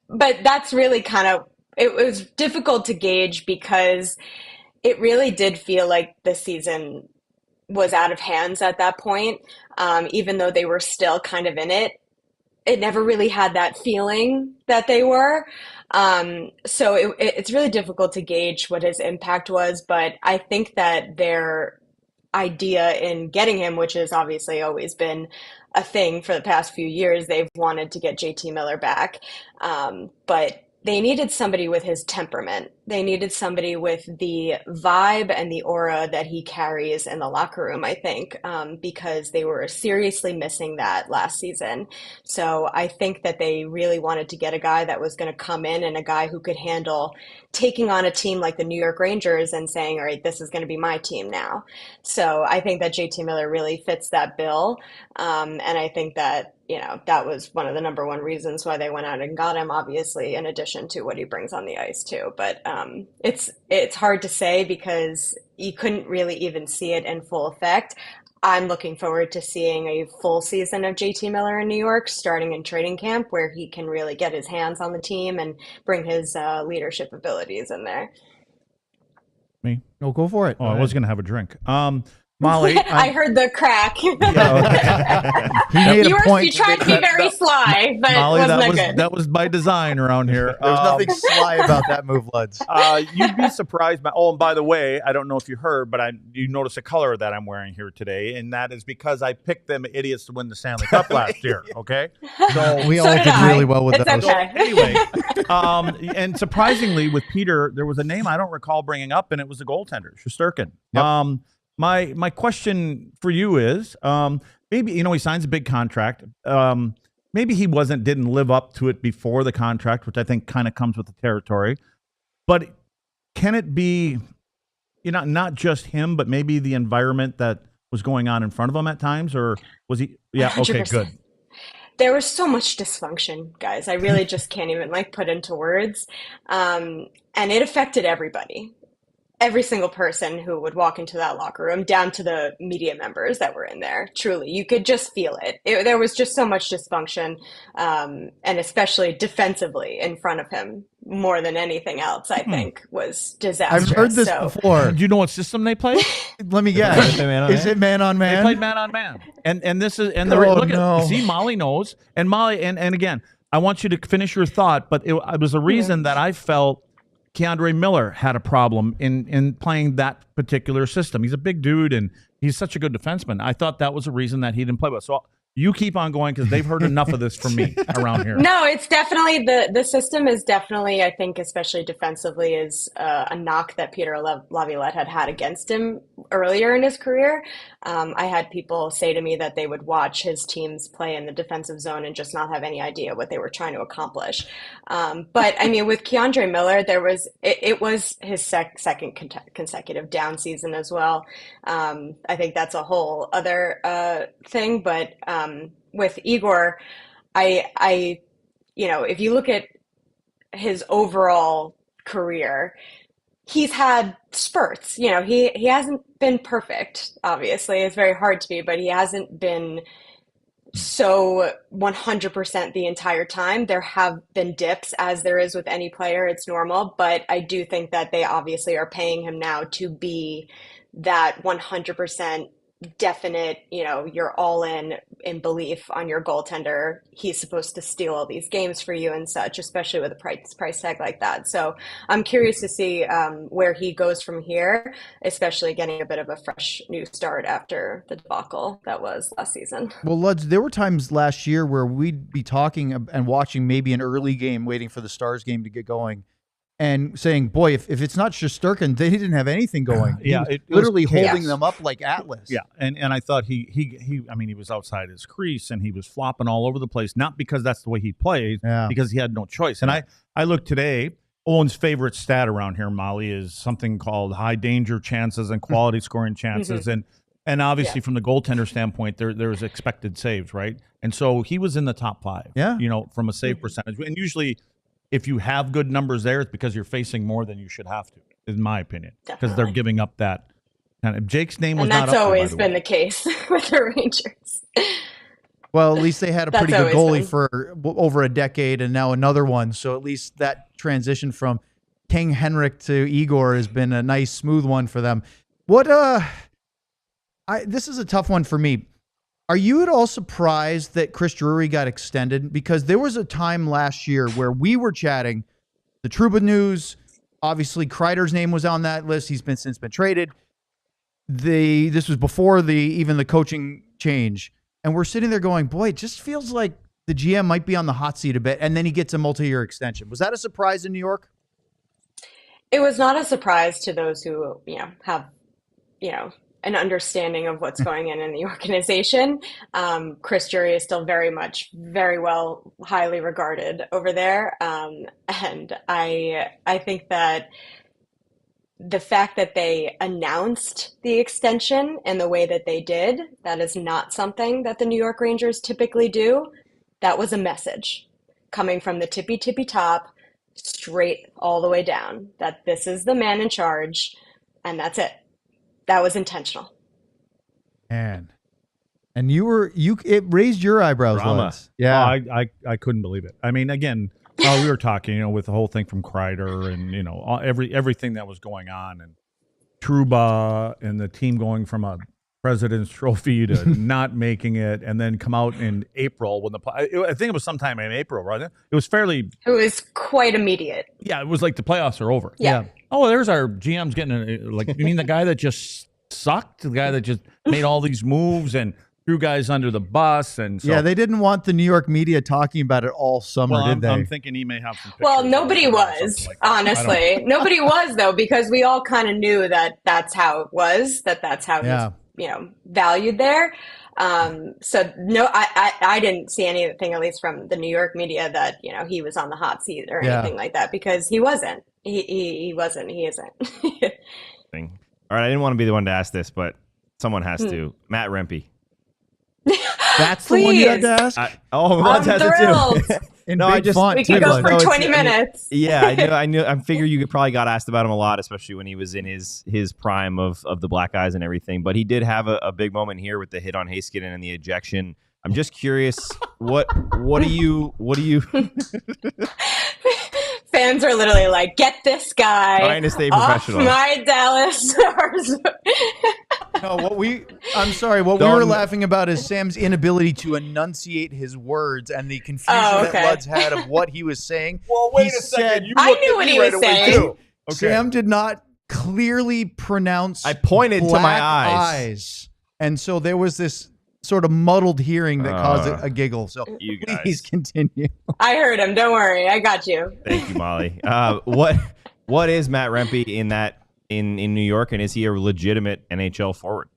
S6: but that's really kind of, it was difficult to gauge because it really did feel like the season was out of hands at that point. Even though they were still kind of in it, it never really had that feeling that they were. So it's really difficult to gauge what his impact was, but I think that their idea in getting him, which has obviously always been a thing for the past few years, they've wanted to get JT Miller back. But they needed somebody with his temperament. They needed somebody with the vibe and the aura that he carries in the locker room, I think, because they were seriously missing that last season. So I think that they really wanted to get a guy that was going to come in and a guy who could handle taking on a team like the New York Rangers and saying, all right, this is going to be my team now. So I think that JT Miller really fits that bill. And I think that, that was one of the number one reasons why they went out and got him, obviously, in addition to what he brings on the ice too. But it's hard to say because you couldn't really even see it in full effect. I'm looking forward to seeing a full season of JT Miller in New York, starting in training camp, where he can really get his hands on the team and bring his leadership abilities in there.
S1: Me?
S2: No, go for it.
S1: Oh, I was going to have a drink. Molly.
S6: I heard the crack.
S2: He made a point.
S6: You tried to be very sly, but
S1: Molly,
S6: it wasn't good.
S1: that was by design around here.
S2: There's nothing sly about that move, Luds.
S1: You'd be surprised. And by the way, I don't know if you heard, but you notice the color that I'm wearing here today, and that is because I picked them idiots to win the Stanley Cup last year. Okay,
S2: So we
S6: So
S2: all
S6: did
S2: did
S6: I.
S2: really well with
S6: It's
S2: those.
S6: okay.
S1: Anyway, and surprisingly with Peter, there was a name I don't recall bringing up, and it was the goaltender, Shesterkin.
S2: Yep.
S1: My question for you is, maybe he signs a big contract. Maybe he didn't live up to it before the contract, which I think kind of comes with the territory. But can it be, not just him, but maybe the environment that was going on in front of him at times, or was he? Yeah, okay,
S6: 100%.
S1: good.
S6: There was so much dysfunction, guys. I really just can't even put into words. And it affected everybody. Every single person who would walk into that locker room, down to the media members that were in there. Truly, you could just feel it. There was just so much dysfunction, and especially defensively in front of him, more than anything else, I think, was disastrous.
S2: I've heard this before.
S1: Do you know what system they play?
S2: Let me guess. Is it man on man?
S1: They played man on man, and this is
S2: no.
S1: See, Molly knows, and Molly, and again, I want you to finish your thought, but it was a reason that I felt Keandre Miller had a problem in playing that particular system. He's a big dude, and he's such a good defenseman. I thought that was a reason that he didn't play well. So you keep on going because they've heard enough of this from me around here.
S6: No, it's definitely the system is definitely, I think, especially defensively, is a knock that Peter Laviolette had against him earlier in his career. I had people say to me that they would watch his teams play in the defensive zone and just not have any idea what they were trying to accomplish. But I mean, with Keandre Miller, it was his second consecutive down season as well. I think that's a whole other thing, but with Igor, I if you look at his overall career, he's had spurts. He hasn't been perfect. Obviously, it's very hard to be, but he hasn't been so 100% the entire time. There have been dips, as there is with any player. It's normal, but I do think that they obviously are paying him now to be that 100% definite, you're all in belief on your goaltender. He's supposed to steal all these games for you and such, especially with a price tag like that. So I'm curious to see where he goes from here, especially getting a bit of a fresh new start after the debacle that was last season.
S2: Well, Luds, there were times last year where we'd be talking and watching maybe an early game, waiting for the Stars game to get going. and saying, boy, if it's not Shesterkin, they didn't have anything going. He was
S1: it was
S2: literally
S1: chaos.
S2: holding them up like Atlas.
S1: Yeah, and I thought he I mean, he was outside his crease and he was flopping all over the place, not because that's the way he played, because he had no choice. And I looked today, Owen's favorite stat around here, Molly, is something called high danger chances and quality scoring chances. And obviously from the goaltender standpoint, there's expected saves, right? And so he was in the top 5, from a save percentage. And usually if you have good numbers there, it's because you're facing more than you should have to, in my opinion, because they're giving up that kind of. Jake's name was not up there, by the way.
S6: And that's always been the case with the Rangers.
S2: Well, at least they had a pretty good goalie for over a decade and now another one. So at least that transition from King Henrik to Igor has been a nice, smooth one for them. This is a tough one for me. Are you at all surprised that Chris Drury got extended? Because there was a time last year where we were chatting the Trouba news. Obviously, Kreider's name was on that list. He's since been traded. This was before even the coaching change. And we're sitting there going, boy, it just feels like the GM might be on the hot seat a bit. And then he gets a multi-year extension. Was that a surprise in New York?
S6: It was not a surprise to those who, have, an understanding of what's going on in the organization. Chris Drury is still very well, highly regarded over there. And I think that the fact that they announced the extension in the way that they did, that is not something that the New York Rangers typically do. That was a message coming from the tippy top straight all the way down, that this is the man in charge, and that's it. That was intentional.
S2: Man. And it raised your eyebrows.
S3: Drama.
S2: Yeah.
S1: I couldn't believe it. I mean, again, we were talking, with the whole thing from Kreider and, everything that was going on, and Trouba and the team going from a President's Trophy to not making it, and then come out in April when I think it was sometime in April, right? It was
S6: quite immediate.
S1: Yeah, it was like the playoffs are over.
S6: Yeah.
S1: Oh, there's our GM's getting you mean the guy that just sucked, the guy that just made all these moves and threw guys under the bus, and so,
S2: they didn't want the New York media talking about it all summer, did they?
S1: I'm thinking he may have some pictures.
S6: Well, nobody was, honestly. Nobody was, though, because we all kind of knew that that's how it was, that's how he's, valued there. So no, I didn't see anything, at least from the New York media, that, he was on the hot seat or anything like that, because he wasn't. He wasn't. He isn't.
S3: All right, I didn't want to be the one to ask this, but someone has to. Matt Rempe.
S2: That's the one you had to ask?
S3: Vlad has it too.
S2: No,
S6: we could go for 20 minutes.
S3: Yeah, I figure you probably got asked about him a lot, especially when he was in his prime of the black eyes and everything. But he did have a big moment here with the hit on Heiskanen and the ejection. I'm just curious, what do you
S6: Fans are literally like, get this guy
S3: trying to stay
S6: off
S3: professional.
S6: My Dallas Stars.
S2: No, what we were laughing about is Sam's inability to enunciate his words and the confusion that Lud's had of what he was saying.
S1: Well, wait a second.
S6: I knew what he was saying.
S1: Okay.
S2: Sam did not clearly pronounce.
S3: I pointed to my
S2: black
S3: eyes,
S2: and so there was this sort of muddled hearing that caused a giggle. So please continue.
S6: I heard him. Don't worry. I got you.
S3: Thank you, Molly. What is Matt Rempe in New York, and is he a legitimate NHL forward?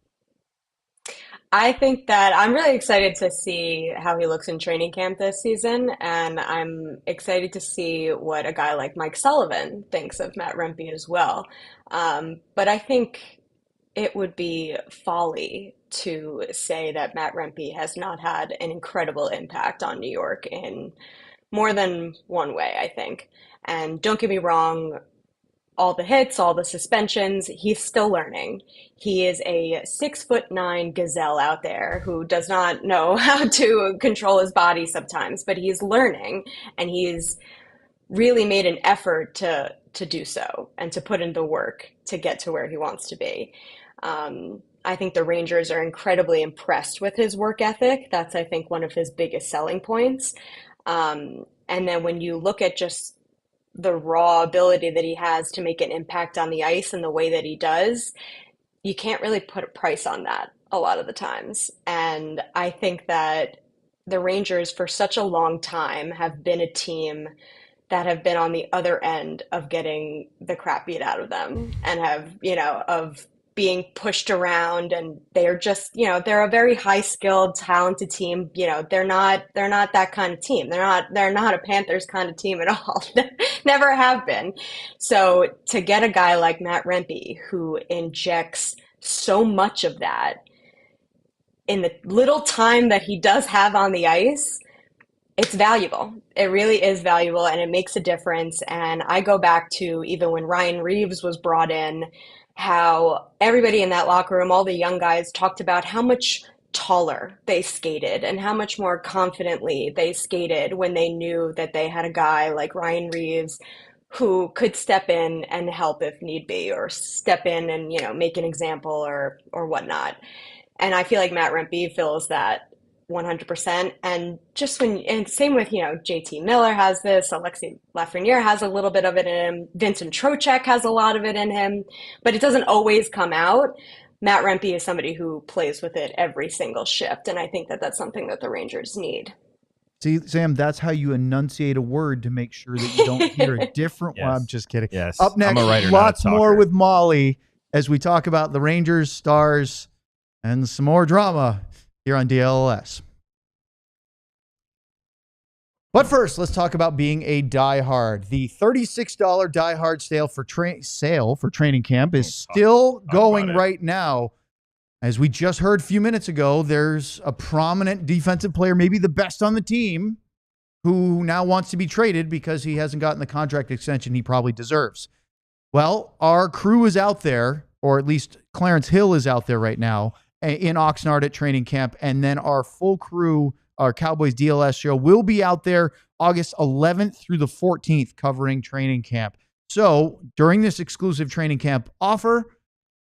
S6: I think that I'm really excited to see how he looks in training camp this season, and I'm excited to see what a guy like Mike Sullivan thinks of Matt Rempe as well. But I think it would be folly to say that Matt Rempe has not had an incredible impact on New York in more than one way, I think. And don't get me wrong, all the hits, all the suspensions, he's still learning. He is a 6'9" gazelle out there who does not know how to control his body sometimes, but he's learning, and he's really made an effort to do so and to put in the work to get to where he wants to be. I think the Rangers are incredibly impressed with his work ethic. That's, I think, one of his biggest selling points. And then when you look at just the raw ability that he has to make an impact on the ice and the way that he does, you can't really put a price on that a lot of the times. And I think that the Rangers for such a long time have been a team that have been on the other end of getting the crap beat out of them and have, of being pushed around, and they're just, they're a very high skilled, talented team. They're not that kind of team. They're not a Panthers kind of team at all. Never have been. So to get a guy like Matt Rempe, who injects so much of that in the little time that he does have on the ice, it's valuable. It really is valuable, and it makes a difference. And I go back to even when Ryan Reeves was brought in, how everybody in that locker room, all the young guys, talked about how much taller they skated and how much more confidently they skated when they knew that they had a guy like Ryan Reeves who could step in and help if need be, or step in and, make an example or whatnot. And I feel like Matt Rempe fills that 100%. And same with, JT Miller has this, Alexis Lafreniere has a little bit of it in him, Vincent Trocheck has a lot of it in him, but it doesn't always come out. Matt Rempe is somebody who plays with it every single shift, and I think that that's something that the Rangers need.
S2: See, Sam, that's how you enunciate a word to make sure that you don't hear a different one. I'm just kidding.
S3: Yes.
S2: Up next,
S3: I'm a writer,
S2: lots
S3: not a
S2: more
S3: talker.
S2: with Mollie as we talk about the Rangers, Stars, and some more drama here on DLS. But first, let's talk about being a diehard. The $36 diehard sale for training camp is still going right now. As we just heard a few minutes ago, there's a prominent defensive player, maybe the best on the team, who now wants to be traded because he hasn't gotten the contract extension he probably deserves. Well, our crew is out there, or at least Clarence Hill is out there right now in Oxnard at training camp. And then our full crew, our Cowboys DLS show, will be out there August 11th through the 14th covering training camp. So during this exclusive training camp offer,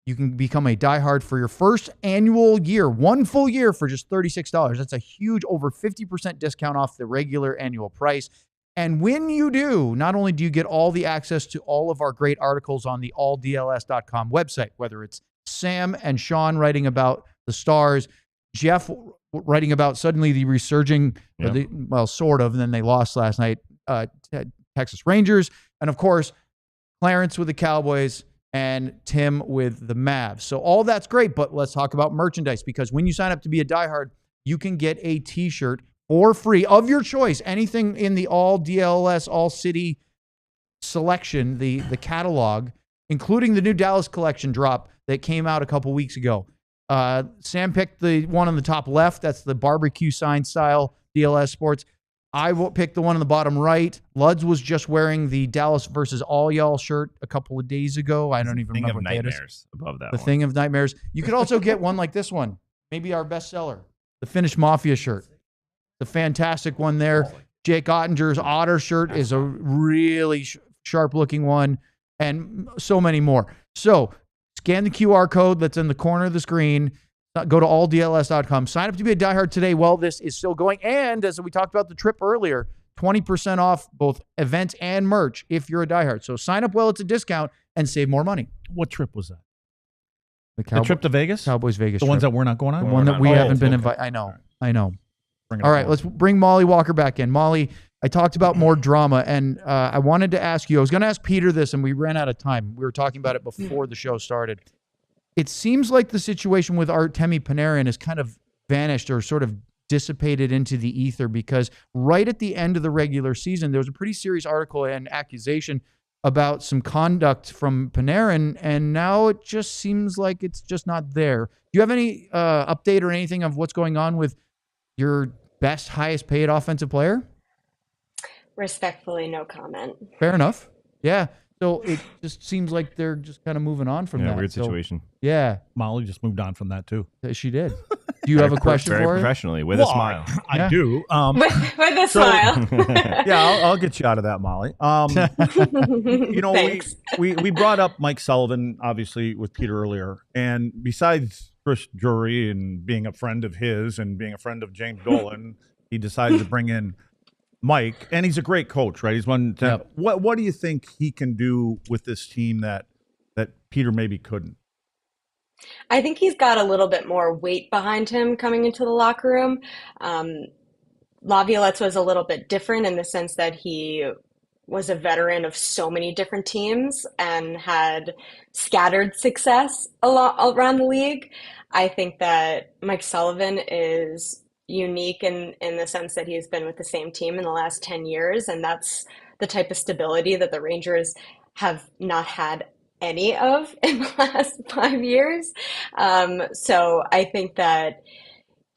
S2: you can become a diehard for your first annual year, one full year for just $36. That's a huge, over 50% discount off the regular annual price. And when you do, not only do you get all the access to all of our great articles on the alldls.com website, whether it's Sam and Sean writing about the Stars, Jeff writing about suddenly the resurging, sort of, and then they lost last night, Texas Rangers, and of course, Clarence with the Cowboys, and Tim with the Mavs. So all that's great, but let's talk about merchandise, because when you sign up to be a diehard, you can get a t-shirt for free of your choice. Anything in the All DLS, All City selection, the catalog, including the new Dallas collection drop that came out a couple weeks ago. Sam picked the one on the top left. That's the barbecue sign style DLS Sports. I will pick the one on the bottom right. Luds was just wearing the Dallas versus All Y'all shirt a couple of days ago. I don't even remember what that is.
S3: Above that
S2: The
S3: one.
S2: Thing of Nightmares. You could also get one like this one, maybe our bestseller, the Finnish Mafia shirt. The fantastic one there. Jake Ottinger's Otter shirt is a really sharp-looking one, and so many more. So scan the QR code that's in the corner of the screen. Go to alldls.com. Sign up to be a diehard today while this is still going. And as we talked about the trip earlier, 20% off both events and merch if you're a diehard. So sign up while it's a discount and save more money.
S1: What trip was that?
S2: The
S1: trip to Vegas?
S2: Cowboys Vegas
S1: The
S2: trip.
S1: ones that we're not going on?
S2: The one that we
S1: Oh,
S2: haven't been
S1: okay.
S2: invited. I know.
S1: Bring it
S2: All
S1: up
S2: right,
S1: more.
S2: let's bring Mollie Walker back in. Mollie, I talked about more drama, and I wanted to ask you. I was going to ask Peter this, and we ran out of time. We were talking about it before the show started. It seems like the situation with Artemi Panarin has kind of vanished or sort of dissipated into the ether, because right at the end of the regular season, there was a pretty serious article and accusation about some conduct from Panarin, and now it just seems like it's just not there. Do you have any update or anything of what's going on with your best, highest paid offensive player?
S6: Respectfully, no comment.
S2: Fair enough. Yeah. So it just seems like they're just kind of moving on from that.
S3: Weird
S2: So,
S3: situation.
S2: yeah,
S1: Molly just moved on from that too.
S2: she did. Do you have a question
S3: Very
S2: for her?
S3: professionally, with a smile.
S1: I
S2: Yeah.
S1: do.
S6: With a smile.
S1: Yeah, I'll get you out of that, Molly.
S6: Thanks.
S1: we brought up Mike Sullivan, obviously, with Peter earlier. And besides Chris Drury and being a friend of his and being a friend of James Dolan, he decided to bring in Mike. And he's a great coach, right? He's one.
S2: Yep.
S1: What do you think he can do with this team that Peter maybe couldn't?
S6: I think he's got a little bit more weight behind him coming into the locker room. Laviolette's was a little bit different in the sense that he was a veteran of so many different teams and had scattered success a lot around the league. I think that Mike Sullivan is unique in the sense that he's been with the same team in the last 10 years, and that's the type of stability that the Rangers have not had any of in the last 5 years. So I think that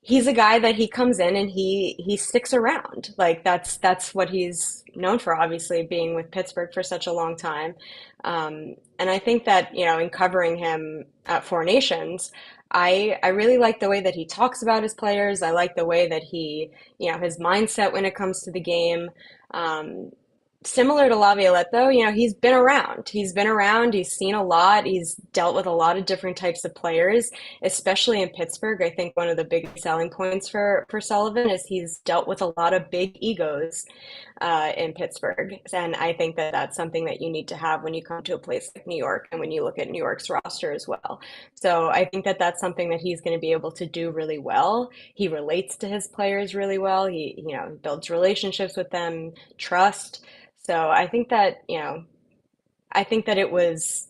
S6: he's a guy that he comes in and he sticks around. Like that's what he's known for, obviously, being with Pittsburgh for such a long time. And I think that, in covering him at Four Nations, I really like the way that he talks about his players. I like the way that he, his mindset when it comes to the game. Similar to Laviolette, though, he's been around. He's been around. He's seen a lot. He's dealt with a lot of different types of players, especially in Pittsburgh. I think one of the big selling points for Sullivan is he's dealt with a lot of big egos in Pittsburgh. And I think that that's something that you need to have when you come to a place like New York and when you look at New York's roster as well. So I think that that's something that he's going to be able to do really well. He relates to his players really well. He, builds relationships with them, trust. So I think that, it was,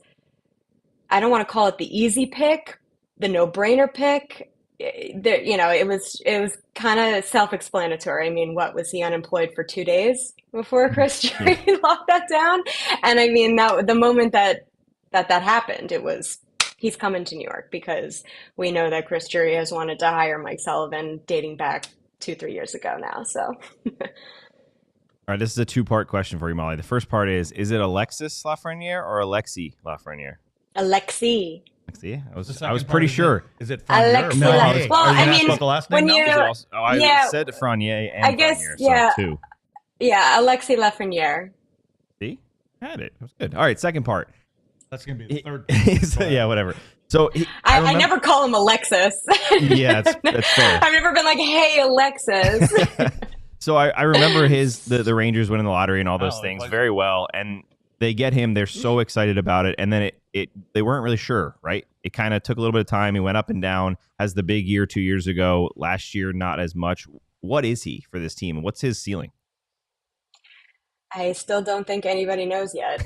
S6: I don't want to call it the easy pick, the no-brainer pick. It was kind of self-explanatory. I mean, what was he unemployed for 2 days before Chris Drury locked that down? And I mean, the moment that happened, it was, he's coming to New York because we know that Chris Drury has wanted to hire Mike Sullivan dating back 2-3 years ago now. So.
S3: All right, this is a two-part question for you, Mollie. The first part is it Alexis Lafreniere or Alexi Lafreniere?
S6: Alexi.
S3: Alexi? I was pretty sure.
S1: Is it
S6: Alexi?
S1: No,
S6: Well, I mean,
S1: the last name
S6: when
S1: now?
S3: I said Frenier and
S6: I guess,
S3: Freniere, so two.
S6: Yeah, Alexi Lafreniere.
S3: See? Had it. It was good. All right, second part.
S1: That's going to be the third.
S3: Yeah, whatever. So
S6: I never call him Alexis.
S3: Yeah, that's fair.
S6: I've never been like, hey, Alexis.
S3: So I remember the Rangers winning the lottery and all those things very well, and they get him. They're so excited about it, and then they weren't really sure, right? It kind of took a little bit of time. He went up and down. Has the big year 2 years ago. Last year, not as much. What is he for this team? What's his ceiling?
S6: I still don't think anybody knows yet.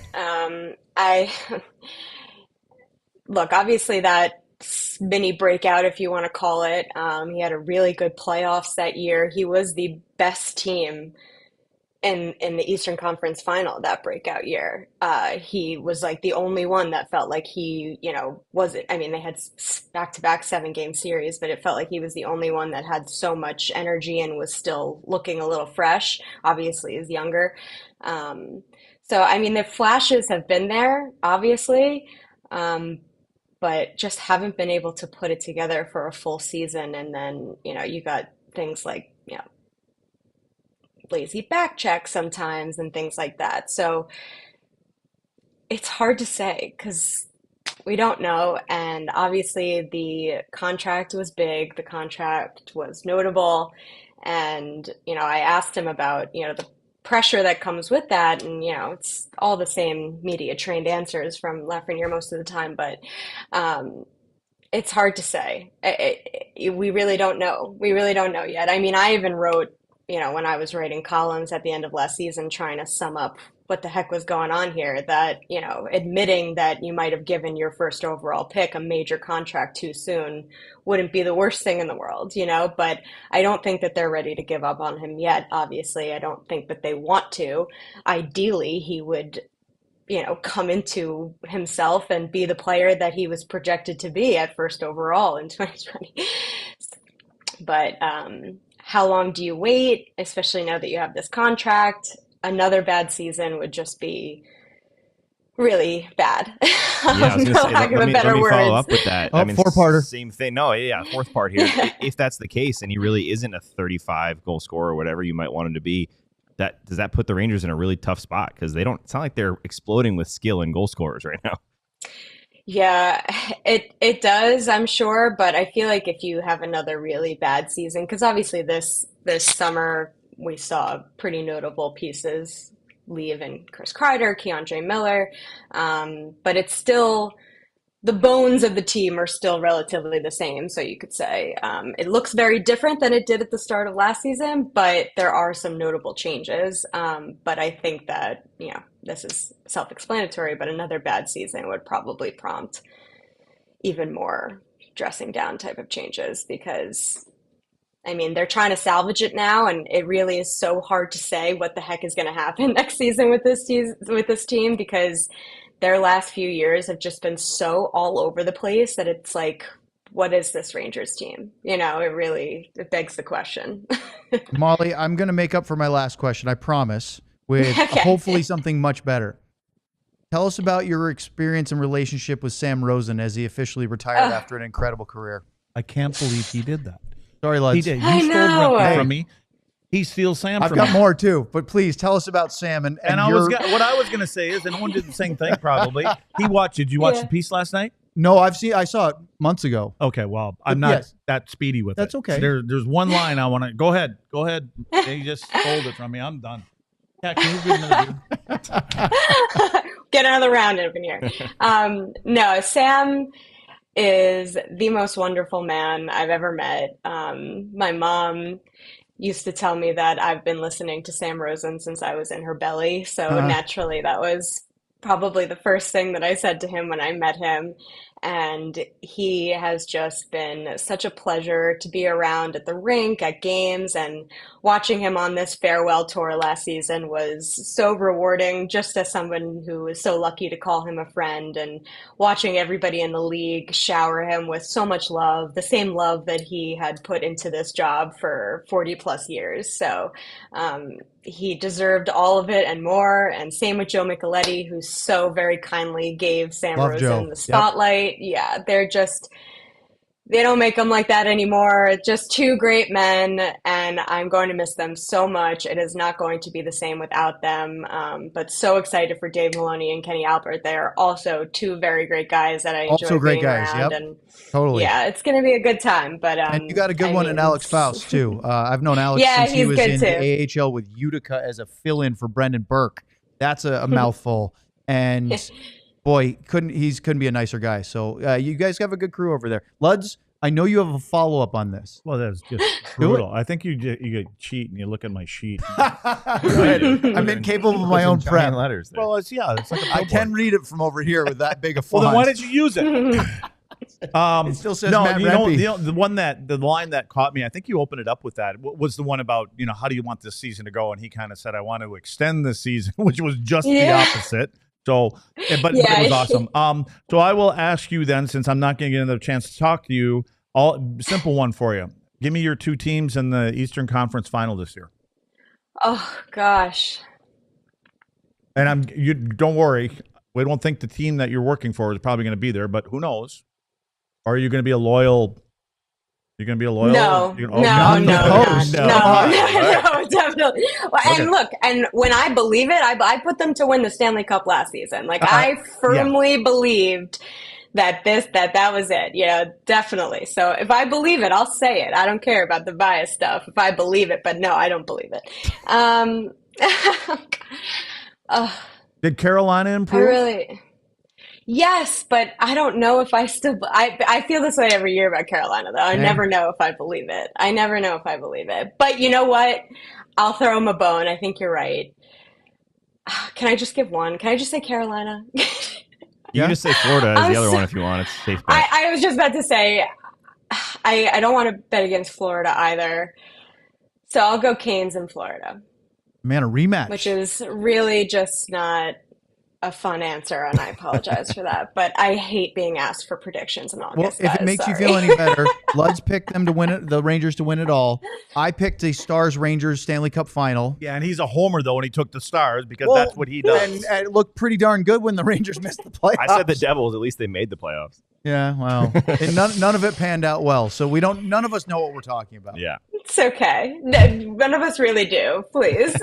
S6: Look, obviously that mini breakout, if you want to call it. He had a really good playoffs that year. He was the best team in the Eastern Conference Final that breakout year. He was like the only one that felt like he, wasn't. I mean, they had back-to-back 7-game series, but it felt like he was the only one that had so much energy and was still looking a little fresh. Obviously, he's younger. So, I mean, the flashes have been there, obviously. But just haven't been able to put it together for a full season. And then, you got things like, lazy back checks sometimes and things like that. So it's hard to say because we don't know. And obviously the contract was big. The contract was notable. And, I asked him about, the pressure that comes with that, and it's all the same media trained answers from Lafreniere most of the time, but it's hard to say. We really don't know. We really don't know yet. I mean, I even wrote, when I was writing columns at the end of last season trying to sum up what the heck was going on here, that admitting that you might have given your first overall pick a major contract too soon wouldn't be the worst thing in the world, but I don't think that they're ready to give up on him yet. Obviously, I don't think that they want to. Ideally, he would come into himself and be the player that he was projected to be at first overall in 2020. But how long do you wait, especially now that you have this contract? Another bad season would just be really bad.
S3: Yeah, I was going to say, let me follow up with that.
S2: Oh, four-parter.
S3: Same thing. No, yeah, fourth part here. If that's the case, and he really isn't a 35-goal scorer or whatever you might want him to be, does that put the Rangers in a really tough spot? Because it's not like they're exploding with skill and goal scorers right now.
S6: Yeah, it does, I'm sure. But I feel like if you have another really bad season, because obviously this summer we saw pretty notable pieces leave in Chris Kreider, Keandre Miller, but it's still the bones of the team are still relatively the same. So you could say it looks very different than it did at the start of last season, but there are some notable changes. But I think that, this is self-explanatory, but another bad season would probably prompt even more dressing down type of changes because, I mean, they're trying to salvage it now, and it really is so hard to say what the heck is going to happen next season with this team because their last few years have just been so all over the place that it's like, what is this Rangers team? It begs the question.
S2: Mollie, I'm going to make up for my last question, I promise, with hopefully something much better. Tell us about your experience and relationship with Sam Rosen as he officially retired after an incredible career.
S1: I can't believe he did that.
S2: Sorry, Luds.
S1: He did.
S6: I
S1: You stole
S6: know.
S1: Rempe from me. He steals Sam
S2: I've
S1: from
S2: got
S1: me.
S2: more too, but please tell us about Sam and
S1: what I was going to say is, and no one did the same thing probably. Did you watch the piece last night?
S2: No, I saw it months ago.
S1: Okay, well, I'm not that speedy with
S2: That's
S1: it.
S2: okay.
S1: There's one line I want to. Go ahead. You just stole it from me. I'm done. Yeah, can you give me another dude?
S6: Get another round up in here. No, Sam is the most wonderful man I've ever met. My mom used to tell me that I've been listening to Sam Rosen since I was in her belly. So naturally, that was probably the first thing that I said to him when I met him. And he has just been such a pleasure to be around at the rink, at games, and watching him on this farewell tour last season was so rewarding, just as someone who was so lucky to call him a friend, and watching everybody in the league shower him with so much love, the same love that he had put into this job for 40 plus years. So he deserved all of it and more. And same with Joe Micheletti, who so very kindly gave Sam
S2: Love
S6: Rosen
S2: Joe.
S6: the spotlight. Yeah, they don't make them like that anymore. Just two great men, and I'm going to miss them so much. It is not going to be the same without them. But so excited for Dave Maloney and Kenny Albert. They're also two very great guys that I enjoy
S2: Also great
S6: being
S2: guys,
S6: around.
S2: yep.
S6: And
S2: Totally.
S6: yeah, it's going to be a good time. But
S2: and you got a good one in Alex Faust too. I've known Alex since he
S6: he's
S2: was
S6: good
S2: in
S6: too.
S2: the AHL with Utica as a fill-in for Brendan Burke. That's a mouthful. And boy, couldn't be a nicer guy. So you guys have a good crew over there. Luds, I know you have a follow-up on this.
S1: Well, that's just brutal. I think you cheat and you look at my sheet.
S2: I'm incapable of my own prep.
S3: letters there.
S1: Well, it's like a
S2: I can read it from over here with that big a font.
S1: Well, then why did you use it?
S2: It still says
S1: no,
S2: Matt Rempe.
S1: the line that caught me, I think you opened it up with that, was the one about, how do you want this season to go? And he kind of said, I want to extend this season, which was just the opposite. So, but it was awesome. So I will ask you then, since I'm not going to get another chance to talk to you, simple one for you. Give me your two teams in the Eastern Conference Final this year.
S6: Oh, gosh.
S1: And you don't worry. We don't think the team that you're working for is probably going to be there, but who knows? Or are you going to be a loyal? You're going to be a loyal?
S6: No, definitely. Well, and look, and when I believe it, I put them to win the Stanley Cup last season. Like I firmly believed that was it. Definitely. So if I believe it, I'll say it. I don't care about the bias stuff if I believe it, but no, I don't believe it.
S1: Did Carolina improve?
S6: Yes, but I don't know if I still. I feel this way every year about Carolina, though. I never know if I believe it. But you know what? I'll throw him a bone. I think you're right. Can I just give one? Can I just say Carolina?
S3: You can just say Florida as the other one if you want. It's a safe bet.
S6: I was just about to say, I don't want to bet against Florida either. So I'll go Canes in Florida.
S2: Man, a rematch.
S6: Which is really just not a fun answer, and I apologize for that. But I hate being asked for predictions in August.
S2: Well, if it makes you feel any better, Luds picked them to win it, the Rangers to win it all. I picked the Stars-Rangers Stanley Cup final.
S1: Yeah, and he's a homer, though, and he took the Stars because that's what he does.
S2: And it looked pretty darn good when the Rangers missed the playoffs.
S3: I said the Devils. At least they made the playoffs.
S2: Yeah, well, none of it panned out well. So none of us know what we're talking about.
S3: Yeah.
S6: It's okay. None of us really do. Please.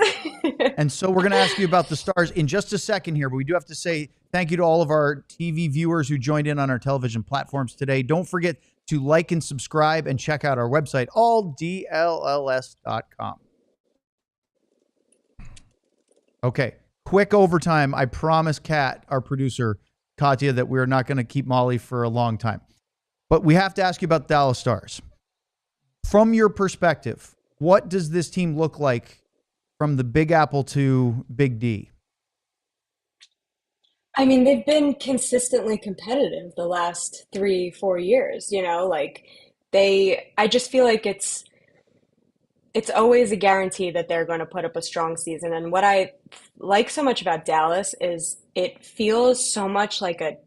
S2: And so we're going to ask you about the Stars in just a second here, but we do have to say thank you to all of our TV viewers who joined in on our television platforms today. Don't forget to like and subscribe and check out our website, alldlls.com. Okay, quick overtime. I promise Kat, our producer, Katya, that we're not going to keep Mollie for a long time. But we have to ask you about the Dallas Stars. From your perspective, what does this team look like from the Big Apple to Big D?
S6: I mean, they've been consistently competitive the last 3-4 years, I just feel like it's always a guarantee that they're going to put up a strong season. And what I like so much about Dallas is it feels so much like a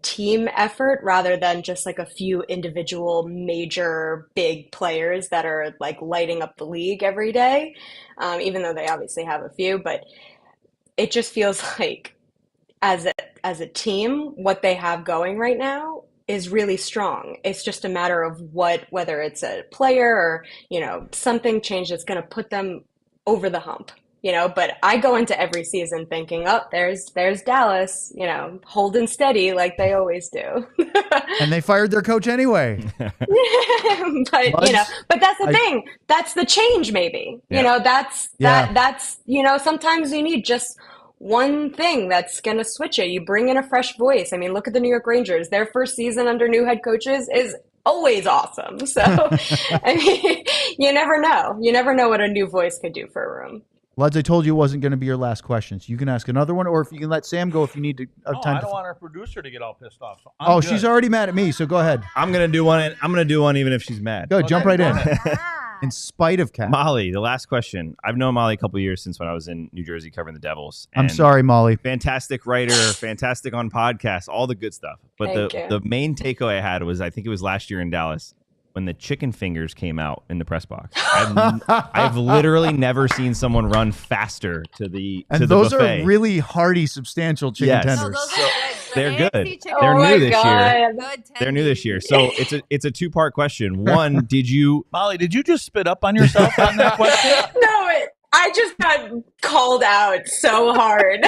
S6: team effort rather than just like a few individual major big players that are like lighting up the league every day, even though they obviously have a few. But it just feels like as a team, what they have going right now is really strong. It's just a matter of whether it's a player or, something changed that's going to put them over the hump, but I go into every season thinking, oh, there's Dallas, holding steady like they always do.
S2: And they fired their coach anyway.
S6: But that's the thing. That's the change, maybe. That's sometimes you need just one thing that's going to switch it. You bring in a fresh voice. I mean, look at the New York Rangers. Their first season under new head coaches is always awesome. So, I mean, you never know. You never know what a new voice could do for a room.
S2: Luds, I told you it wasn't going to be your last question, so you can ask another one, or if you can let Sam go if you need to have time.
S1: I don't want our producer to get all pissed off. So
S2: I'm good. She's already mad at me, so go ahead.
S3: I'm gonna do one. I'm gonna do one even if she's mad.
S2: Go, jump right in. In spite of Kat.
S3: Mollie, the last question. I've known Mollie a couple of years since when I was in New Jersey covering the Devils.
S2: I'm sorry, Mollie.
S3: Fantastic writer, fantastic on podcasts, all the good stuff. But the main takeaway I had was, I think it was last year in Dallas, when the chicken fingers came out in the press box. I've literally never seen someone run faster to the buffet.
S2: And those are really hearty, substantial chicken tenders.
S3: They're good. They're new this year. They're new this year. So it's a two-part question. One,
S1: Mollie, did you just spit up on yourself on that question?
S6: No, I just got called out so hard.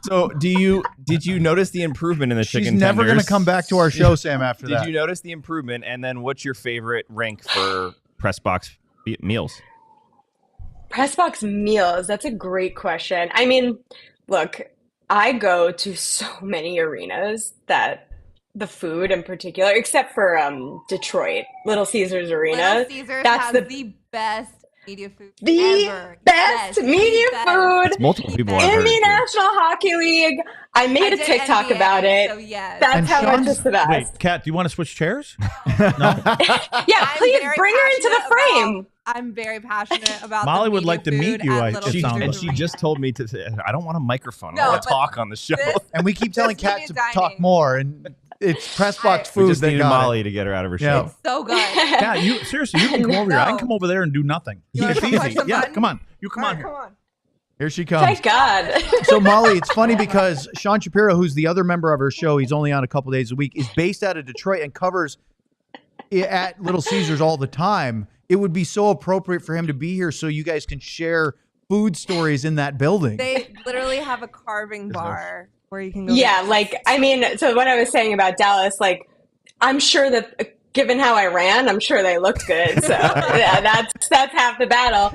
S3: So did you notice the improvement in the chicken tenders?
S2: She's never going to come back to our show, Sam, after that.
S3: Did you notice the improvement? And then what's your favorite rank for press box meals?
S6: Press box meals. That's a great question. I mean, look, I go to so many arenas that the food in particular, except for Detroit, Little Caesars Arena.
S4: Little Caesars has the best media food
S6: ever. Best media food
S3: multiple people
S6: in the National Hockey League. I made a TikTok about it. So yes. That's how much it's the best.
S1: Wait, Kat, do you want to switch chairs?
S6: No. Yeah, please bring her into the frame.
S4: I'm very passionate about
S1: Mollie would like to meet you.
S3: She just told me to say, I don't want a microphone. I want to talk on the show.
S2: And we keep telling Kat to talk more, and it's press box food.
S3: We just needed Mollie to get her out of her show.
S4: It's so good.
S1: Kat, seriously, you can come over here. I can come over there and do nothing. It's easy. Yeah, come on. You come on here.
S4: Come on.
S2: Here she comes.
S6: Thank God.
S2: So, Mollie, it's funny because Sean Shapiro, who's the other member of her show, he's only on a couple days a week, is based out of Detroit and covers at Little Caesars all the time. It would be so appropriate for him to be here so you guys can share food stories in that building.
S4: They literally have a carving bar where you can go.
S6: Yeah, so what I was saying about Dallas, I'm sure that given how I ran, I'm sure they looked good. So yeah, that's half the battle.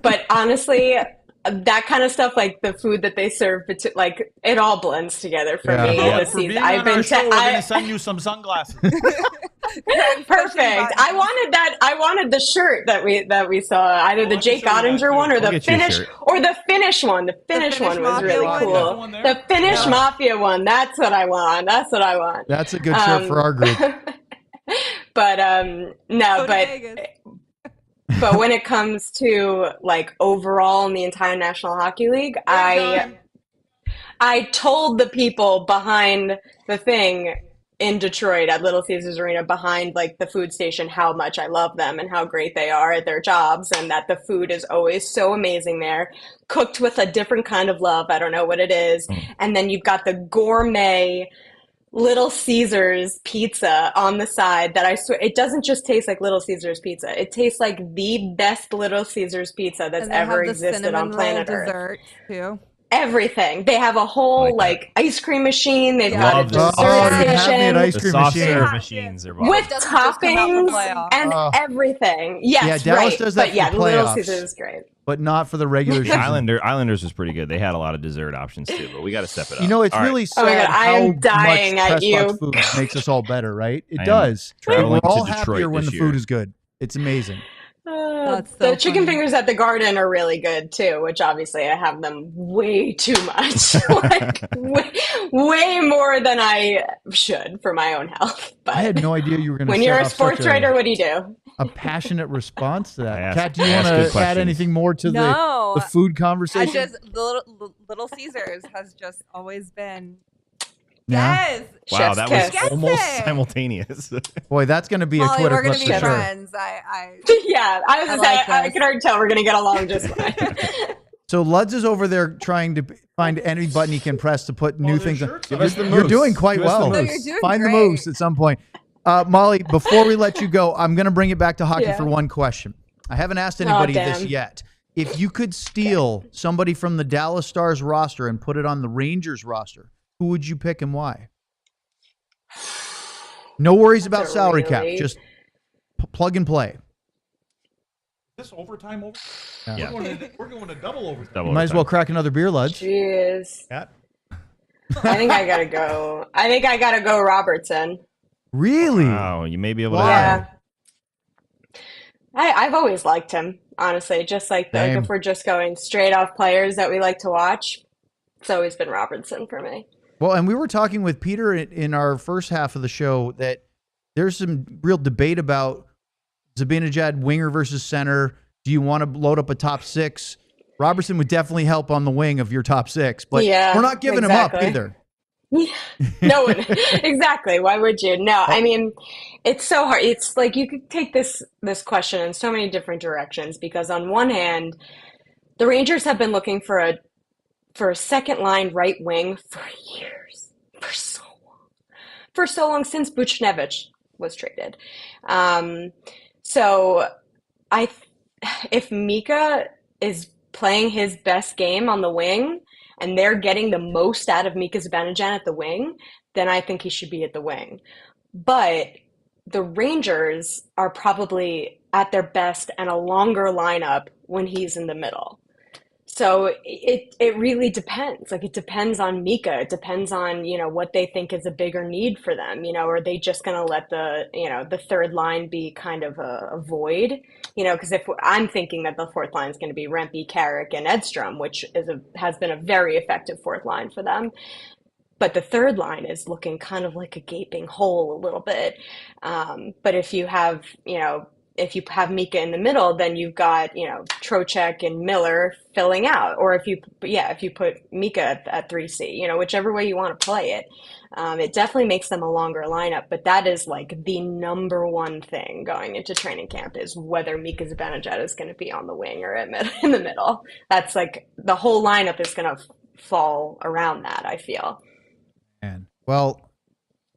S6: But honestly, that kind of stuff, like the food that they serve, it all blends together for me.
S1: Yeah. For being on our show, we're going to send you some sunglasses.
S6: Perfect. I wanted that. I wanted the shirt that we saw, either the Jake Ottinger one or the Finnish one. The Finnish one was really cool. The Finnish Mafia one. That's what I want.
S2: That's a good shirt for our group.
S6: But but when it comes to overall in the entire National Hockey League, I told the people behind the thing in Detroit at Little Caesars Arena, behind the food station, how much I love them and how great they are at their jobs, and that the food is always so amazing there, cooked with a different kind of love. I don't know what it is. And then you've got the gourmet Little Caesars pizza on the side that I swear, it doesn't just taste like Little Caesars pizza. It tastes like the best Little Caesars pizza that's ever existed on planet Earth.
S4: Dessert too.
S6: everything. They have a whole like ice cream machine. They've got a
S3: Love
S6: dessert
S2: you have me
S6: station
S2: at ice
S3: The
S2: cream
S3: soft
S2: machine.
S3: serve machines are
S6: with
S4: Doesn't just come out in the
S6: toppings
S4: playoffs.
S6: and everything. Yes,
S2: Yeah, Dallas
S6: right.
S2: does that
S6: But yeah,
S2: for
S6: the Little
S2: playoffs.
S6: Caesars is great.
S2: but not for the regular season.
S3: Islanders was pretty good. They had a lot of dessert options too, but we got to step it up.
S2: You know, it's
S3: All right.
S2: really sad
S6: Oh my God, I
S2: how
S6: am dying
S2: much
S6: at
S2: press box
S6: you.
S2: food makes us all better, right? It
S3: I am
S2: does.
S3: traveling
S2: We're all
S3: to Detroit
S2: happier when
S3: this
S2: the
S3: year.
S2: food is good. It's amazing.
S4: That's
S6: The
S4: so
S6: chicken
S4: funny.
S6: fingers at the Garden are really good too, which obviously I have them way too much, like way more than I should for my own health. But
S2: I had no idea you were going to.
S6: when you're a sports writer, what do you do?
S2: a passionate response to
S3: I
S2: that.
S3: ask-
S2: Kat, do you
S3: I ask
S2: want
S3: good
S2: to add
S3: questions.
S2: anything more to
S4: No.
S2: the food
S4: I
S2: conversation?
S4: just Little Caesars has just always been.
S2: Yeah.
S4: Yes.
S3: Wow,
S6: Chef's
S3: that
S6: kiss.
S3: was
S4: Gets
S3: almost
S4: it.
S3: simultaneous.
S2: Boy, that's going to be a
S4: Molly,
S2: Twitter
S4: we're gonna
S2: clip
S4: be
S2: for sure.
S4: friends.
S6: Yeah, I was
S4: I
S6: gonna say
S4: like
S6: I
S4: this.
S6: can already tell we're gonna get along just fine.
S2: So Luds is over there trying to find any button he can press to put new things.
S3: Give us the
S2: You're
S3: moves.
S2: doing quite
S3: Give us the
S2: well.
S4: No,
S3: moves.
S4: you're doing
S2: Find the
S4: great.
S2: moves at some point. Molly, before we let you go, I'm going to bring it back to hockey
S6: Yeah.
S2: for one question. I haven't asked anybody this
S6: damn.
S2: yet. If you could steal somebody from the Dallas Stars roster and put it on the Rangers roster, who would you pick and why? No worries about
S6: That's a
S2: salary cap.
S6: really-
S2: Just plug and play.
S1: This overtime over?
S3: Yeah.
S1: We're going to double overtime.
S3: Double
S2: You might as well
S3: overtime.
S2: crack another beer, Luds.
S6: Jeez,
S1: Kat?
S6: I think I gotta go. I think I gotta go Robertson.
S2: Really?
S3: Wow, you may be able to.
S2: Wow.
S6: Yeah. I've always liked him, honestly. Just like
S2: Same.
S6: if we're just going straight off players that we like to watch, it's always been Robertson for me.
S2: Well, and we were talking with Peter in our first half of the show that there's some real debate about Zibanejad winger versus center. Do you want to load up a top six? Robertson would definitely help on the wing of your top six, but
S6: Yeah,
S2: we're not giving him up
S6: exactly.
S2: either.
S6: No one, exactly. Why would you? No, I mean, it's so hard. It's like you could take this question in so many different directions because on one hand, the Rangers have been looking for a second line right wing for years, for so long since Buchnevich was traded. So if Mika is playing his best game on the wing and they're getting the most out of Mika Zibanejad at the wing, then I think he should be at the wing. But the Rangers are probably at their best and a longer lineup when he's in the middle. So it really depends. Like it depends on Mika. It depends on, what they think is a bigger need for them. Are they just going to let the third line be kind of a void? Because if I'm thinking that the fourth line is going to be Rempe, Carrick, and Edstrom, which has been a very effective fourth line for them. But the third line is looking kind of like a gaping hole a little bit. But if you have Mika in the middle, then you've got, Trocheck and Miller filling out. Or if you put Mika at 3C, whichever way you want to play it, it definitely makes them a longer lineup. But that is like the number one thing going into training camp is whether Mika Zibanejad is going to be on the wing or in the middle. That's like the whole lineup is going to fall around that, I feel.
S2: Man. Well,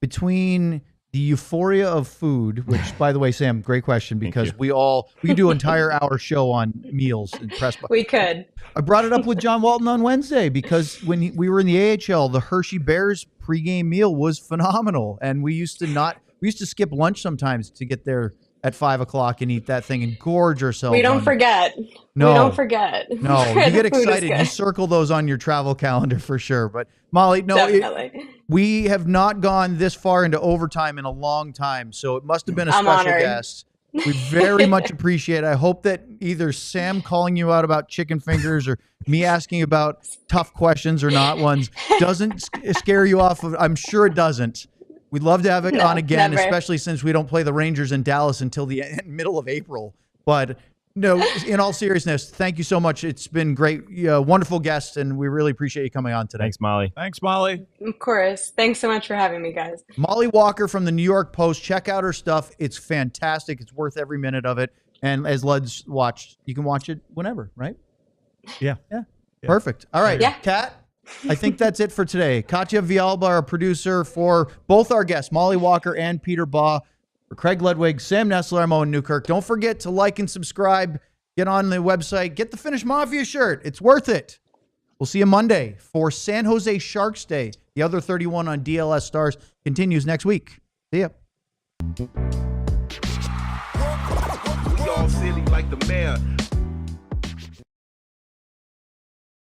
S2: between the euphoria of food, which, by the way, Sam, great question because we could do an entire hour show on meals and press box.
S6: We could.
S2: I brought it up with John Walton on Wednesday because when we were in the AHL, the Hershey Bears pregame meal was phenomenal, and we used to skip lunch sometimes to get there at 5 o'clock and eat that thing and gorge ourselves.
S6: We don't forget.
S2: No.
S6: We don't forget.
S2: No, you get
S6: The food is
S2: excited. You
S6: good.
S2: circle those on your travel calendar for sure. But Molly, no,
S6: Definitely.
S2: we have not gone this far into overtime in a long time, so it must have been a
S6: I'm
S2: special
S6: honored.
S2: guest. We very much appreciate it. I hope that either Sam calling you out about chicken fingers or me asking about tough questions or not ones doesn't scare you off. I'm sure it doesn't. We'd love to have it on again,
S6: never.
S2: especially since we don't play the Rangers in Dallas until the middle of April. But no, in all seriousness, thank you so much. It's been great, wonderful guest, and we really appreciate you coming on today.
S3: Thanks, Molly.
S1: Thanks, Molly.
S6: Of course. Thanks so much for having me, guys.
S2: Mollie Walker from the New York Post. Check out her stuff. It's fantastic. It's worth every minute of it. And as Lud's watched, you can watch it whenever, right?
S1: Yeah.
S2: Perfect. All right.
S6: Yeah.
S2: Kat, I think that's it for today. Katya Vialba, our producer, for both our guests, Mollie Walker and Peter Baugh. For Craig Ludwig, Sam Nessler, I'm Owen Newkirk. Don't forget to like and subscribe. Get on the website. Get the Finnish Mafia shirt. It's worth it. We'll see you Monday for San Jose Sharks Day. The other 31 on DLS Stars continues next week. See ya.
S7: We all silly like the mayor.